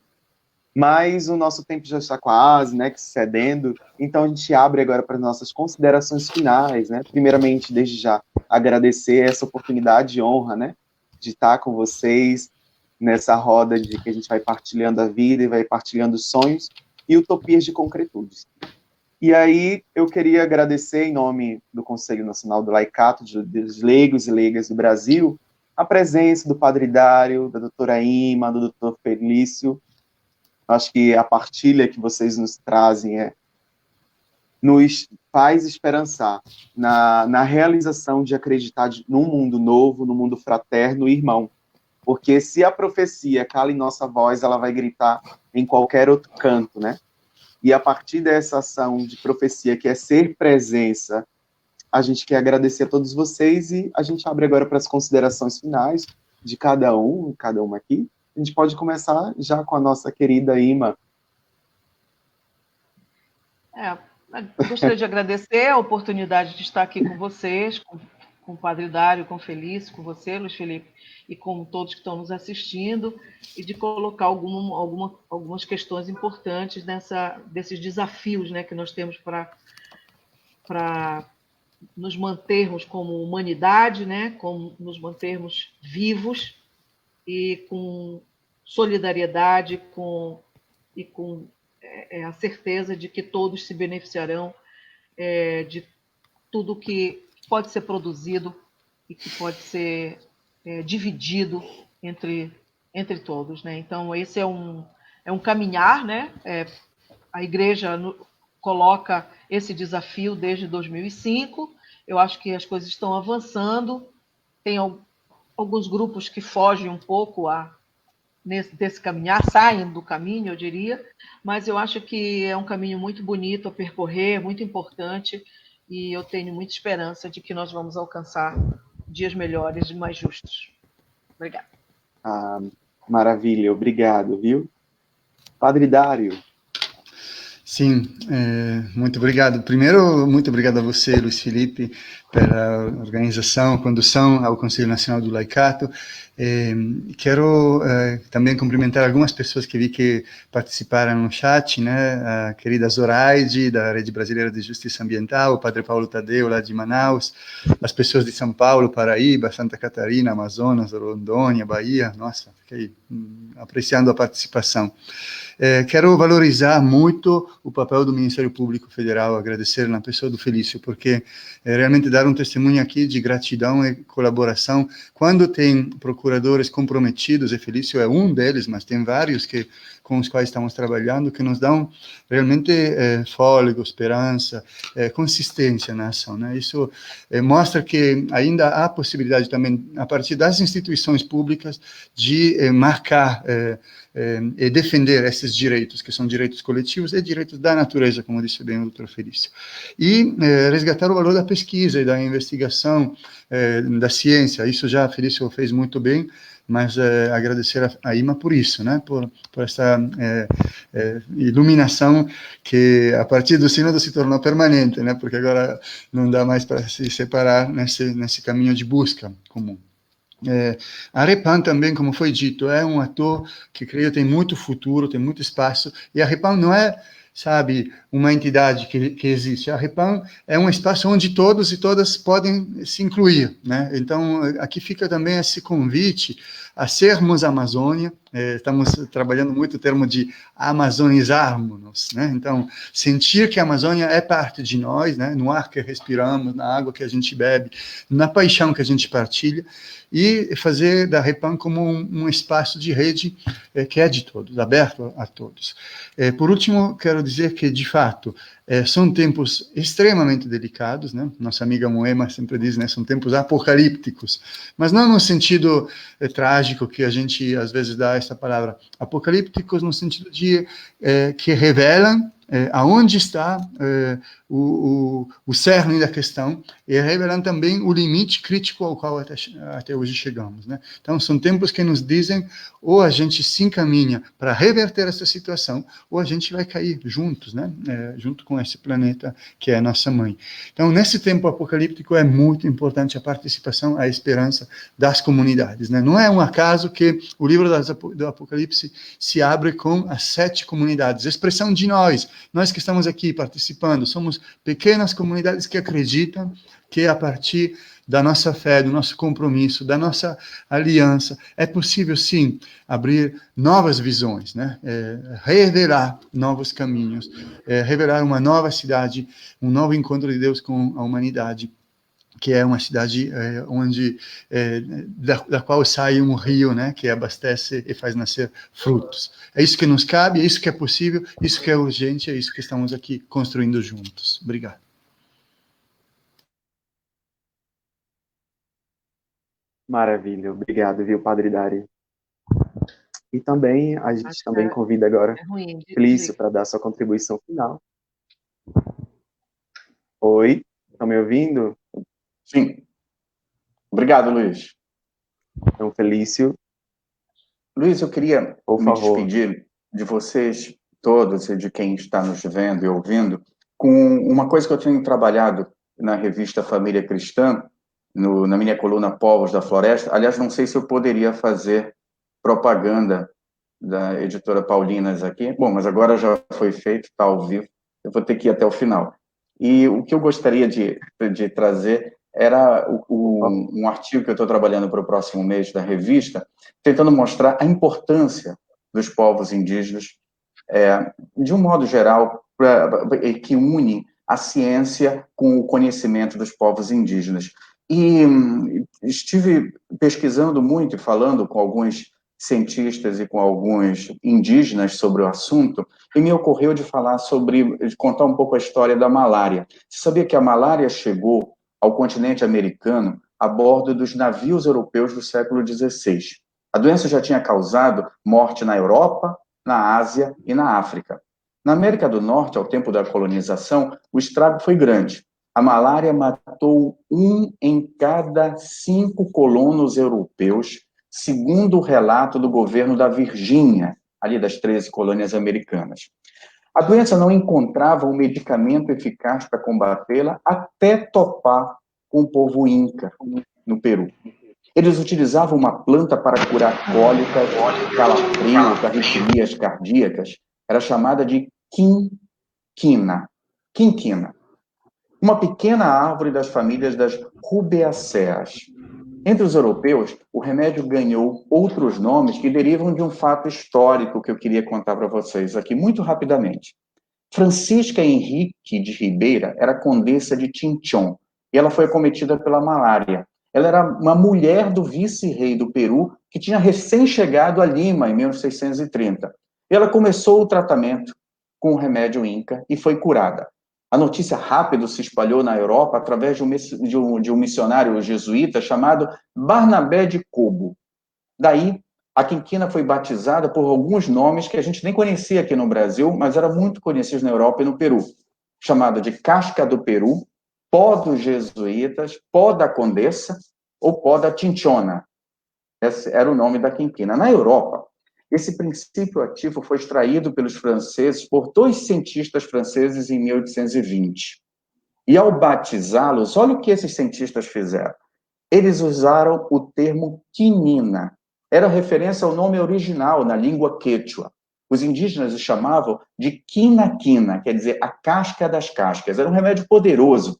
mas o nosso tempo já está quase, né, cedendo, então a gente abre agora para as nossas considerações finais, né? Primeiramente, desde já, agradecer essa oportunidade e honra, né, de estar com vocês nessa roda de que a gente vai partilhando a vida e vai partilhando sonhos e utopias de concretudes. E aí, eu queria agradecer, em nome do Conselho Nacional do Laicato, dos leigos e leigas do Brasil, a presença do Padre Dário, da doutora Ima, do doutor Felício. Acho que a partilha que vocês nos trazem nos faz esperançar na realização de acreditar num mundo novo, num mundo fraterno e irmão. Porque se a profecia cala em nossa voz, ela vai gritar em qualquer outro canto, né? E a partir dessa ação de profecia, que é ser presença, a gente quer agradecer a todos vocês e a gente abre agora para as considerações finais de cada uma aqui. A gente pode começar já com a nossa querida Ima. Eu gostaria de agradecer a oportunidade de estar aqui com vocês, com o Padre Dário, com o Felício, com você, Luiz Felipe, e com todos que estão nos assistindo, e de colocar algumas questões importantes desses desafios, né, que nós temos para nos mantermos como humanidade, né, como nos mantermos vivos e com solidariedade e com a certeza de que todos se beneficiarão de tudo que pode ser produzido e que pode ser dividido entre todos, né? Então, esse é um caminhar, né? A Igreja coloca esse desafio desde 2005. Eu acho que as coisas estão avançando. Tem alguns grupos que fogem um pouco desse caminhar, saem do caminho, eu diria, mas eu acho que é um caminho muito bonito a percorrer, muito importante, e eu tenho muita esperança de que nós vamos alcançar dias melhores e mais justos. Obrigada. Maravilha, obrigado, viu? Padre Dário. Sim, muito obrigado. Primeiro, muito obrigado a você, Luiz Felipe, pela organização, condução ao Conselho Nacional do Laicato. Quero também cumprimentar algumas pessoas que vi que participaram no chat, né? A querida Zoraide, da Rede Brasileira de Justiça Ambiental, o Padre Paulo Tadeu, lá de Manaus, as pessoas de São Paulo, Paraíba, Santa Catarina, Amazonas, Rondônia, Bahia. Nossa, fiquei apreciando a participação. Quero valorizar muito o papel do Ministério Público Federal, agradecer na pessoa do Felício, porque realmente dar um testemunho aqui de gratidão e colaboração, quando tem procuradores comprometidos, e Felício é um deles, mas tem vários com os quais estamos trabalhando, que nos dão realmente fôlego, esperança, consistência na ação, né? Isso mostra que ainda há possibilidade também, a partir das instituições públicas, de marcar e defender esses direitos, que são direitos coletivos e direitos da natureza, como disse bem o Dr. Felício. E resgatar o valor da pesquisa e da investigação, da ciência. Isso já Felício fez muito bem, mas agradecer a IMA por isso, né? Por essa iluminação que a partir do sínodo se tornou permanente, né? Porque agora não dá mais para se separar nesse caminho de busca comum. A Repam também, como foi dito, é um ator que creio tem muito futuro, tem muito espaço, e a Repam não é, sabe, uma entidade que existe. A Repam é um espaço onde todos e todas podem se incluir, né? Então, aqui fica também esse convite a sermos Amazônia. Estamos trabalhando muito o termo de amazonizarmos, né? Então, sentir que a Amazônia é parte de nós, né? No ar que respiramos, na água que a gente bebe, na paixão que a gente partilha, e fazer da Repam como um espaço de rede que é de todos, aberto a todos. Por último, quero dizer que, de fato, são tempos extremamente delicados, né? Nossa amiga Moema sempre diz, né? São tempos apocalípticos, mas não no sentido trágico que a gente, às vezes, dá essa palavra, apocalípticos no sentido de que revelam aonde está o cerne da questão e revelam também o limite crítico ao qual até hoje chegamos, né? Então, são tempos que nos dizem ou a gente se encaminha para reverter essa situação ou a gente vai cair juntos, né? Junto com esse planeta que é a nossa mãe. Então, nesse tempo apocalíptico é muito importante a participação, a esperança das comunidades, né? Não é um acaso que o livro do Apocalipse se abre com as 7 comunidades, expressão de nós que estamos aqui participando, somos pequenas comunidades que acreditam que a partir da nossa fé, do nosso compromisso, da nossa aliança, é possível sim abrir novas visões, né? Revelar novos caminhos, revelar uma nova cidade, um novo encontro de Deus com a humanidade, que é uma cidade onde da qual sai um rio, né, que abastece e faz nascer frutos. É isso que nos cabe, é isso que é possível, isso que é urgente, é isso que estamos aqui construindo juntos. Obrigado. Maravilha, obrigado, viu, Padre Dário? E também, a gente também convida agora Felício para dar sua contribuição final. Oi, estão me ouvindo? Sim. Obrigado, Luiz. Então, Felício. Luiz, eu queria me despedir de vocês todos e de quem está nos vendo e ouvindo com uma coisa que eu tenho trabalhado na revista Família Cristã, na minha coluna Povos da Floresta. Aliás, não sei se eu poderia fazer propaganda da editora Paulinas aqui. Bom, mas agora já foi feito, está ao vivo. Eu vou ter que ir até o final. E o que eu gostaria de trazer era um artigo que eu estou trabalhando para o próximo mês da revista, tentando mostrar a importância dos povos indígenas, de um modo geral, que une a ciência com o conhecimento dos povos indígenas. E estive pesquisando muito e falando com alguns cientistas e com alguns indígenas sobre o assunto, e me ocorreu de contar um pouco a história da malária. Você sabia que a malária chegou ao continente americano a bordo dos navios europeus do século XVI? A doença já tinha causado morte na Europa, na Ásia e na África. Na América do Norte, ao tempo da colonização, o estrago foi grande. A malária matou 1 em cada 5 colonos europeus, segundo o relato do governo da Virgínia, ali das 13 colônias americanas. A doença não encontrava um medicamento eficaz para combatê-la até topar com o povo Inca, no Peru. Eles utilizavam uma planta para curar cólicas, calafrios, arritmias cardíacas. Era chamada de quinquina. Uma pequena árvore das famílias das rubeaceias. Entre os europeus, o remédio ganhou outros nomes que derivam de um fato histórico que eu queria contar para vocês aqui muito rapidamente. Francisca Henrique de Ribeira era condessa de Chinchón e ela foi acometida pela malária. Ela era uma mulher do vice-rei do Peru que tinha recém-chegado a Lima em 1630. Ela começou o tratamento com o remédio Inca e foi curada. A notícia rápido se espalhou na Europa através de um missionário jesuíta chamado Barnabé de Cobo. Daí, A quinquina foi batizada por alguns nomes que a gente nem conhecia aqui no Brasil, mas eram muito conhecidos na Europa e no Peru, chamada de casca do Peru, pó dos jesuítas, pó da Condessa ou pó da Cinchona. Esse era o nome da quinquina. Na Europa, esse princípio ativo foi extraído pelos franceses, por 2 cientistas franceses em 1820. E ao batizá-los, olha o que esses cientistas fizeram. Eles usaram o termo quinina. Era referência ao nome original na língua quechua. Os indígenas o chamavam de quina-quina, quer dizer, a casca das cascas. Era um remédio poderoso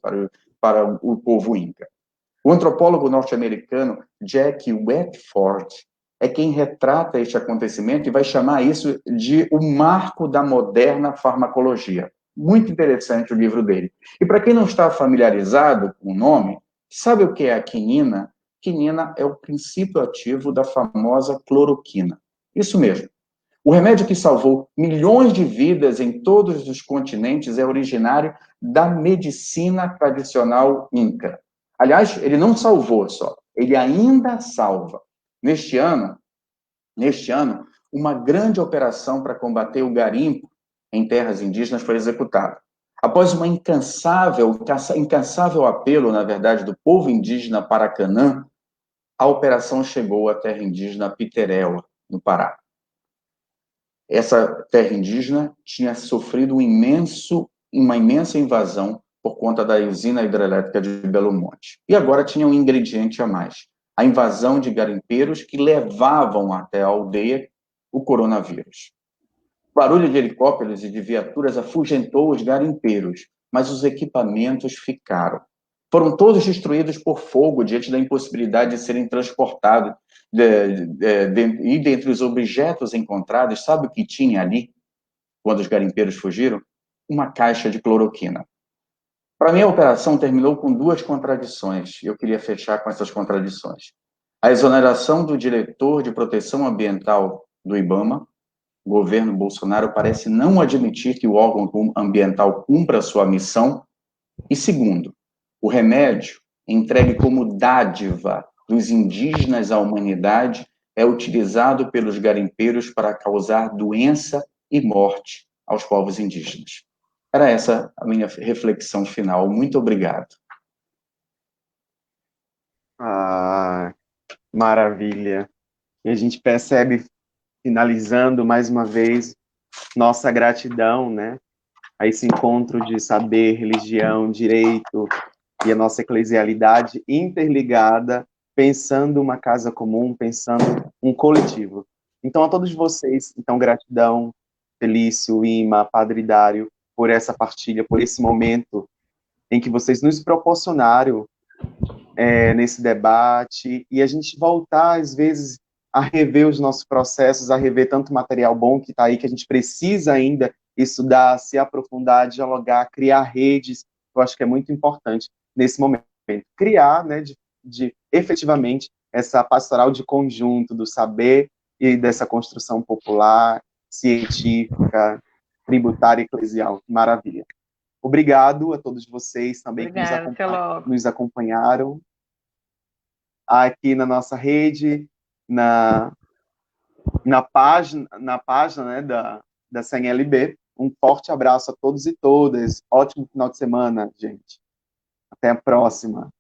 para o povo inca. O antropólogo norte-americano Jack Wetford é quem retrata este acontecimento e vai chamar isso de o marco da moderna farmacologia. Muito interessante o livro dele. E para quem não está familiarizado com o nome, sabe o que é a quinina? Quinina é o princípio ativo da famosa cloroquina. Isso mesmo. O remédio que salvou milhões de vidas em todos os continentes é originário da medicina tradicional inca. Aliás, ele não salvou só, ele ainda salva. Neste ano, uma grande operação para combater o garimpo em terras indígenas foi executada. Após um incansável apelo, na verdade, do povo indígena Paracanã, a operação chegou à terra indígena Piteréua, no Pará. Essa terra indígena tinha sofrido uma imensa invasão por conta da usina hidrelétrica de Belo Monte. E agora tinha um ingrediente a mais: a invasão de garimpeiros que levavam até a aldeia o coronavírus. O barulho de helicópteros e de viaturas afugentou os garimpeiros, mas os equipamentos ficaram. Foram todos destruídos por fogo diante da impossibilidade de serem transportados. E dentre os objetos encontrados, sabe o que tinha ali, quando os garimpeiros fugiram? Uma caixa de cloroquina. Para mim, a operação terminou com 2 contradições, e eu queria fechar com essas contradições. A exoneração do diretor de proteção ambiental do IBAMA. O governo Bolsonaro parece não admitir que o órgão ambiental cumpra sua missão. E segundo, o remédio, entregue como dádiva dos indígenas à humanidade, é utilizado pelos garimpeiros para causar doença e morte aos povos indígenas. Era essa a minha reflexão final. Muito obrigado. Ah, maravilha. E a gente percebe, finalizando mais uma vez, nossa gratidão, né, a esse encontro de saber, religião, direito e a nossa eclesialidade interligada, pensando uma casa comum, pensando um coletivo. Então, a todos vocês, então, gratidão, Felício, Ima, Padre Dário, por essa partilha, por esse momento em que vocês nos proporcionaram nesse debate, e a gente voltar, às vezes, a rever os nossos processos, a rever tanto material bom que está aí, que a gente precisa ainda estudar, se aprofundar, dialogar, criar redes, eu acho que é muito importante nesse momento. Criar, né, de efetivamente, essa pastoral de conjunto do saber e dessa construção popular, científica, tributária e eclesial. Maravilha. Obrigado a todos vocês também. Obrigada, que nos acompanharam aqui na nossa rede, na página, né, da CNLB. Um forte abraço a todos e todas. Ótimo final de semana, gente. Até a próxima.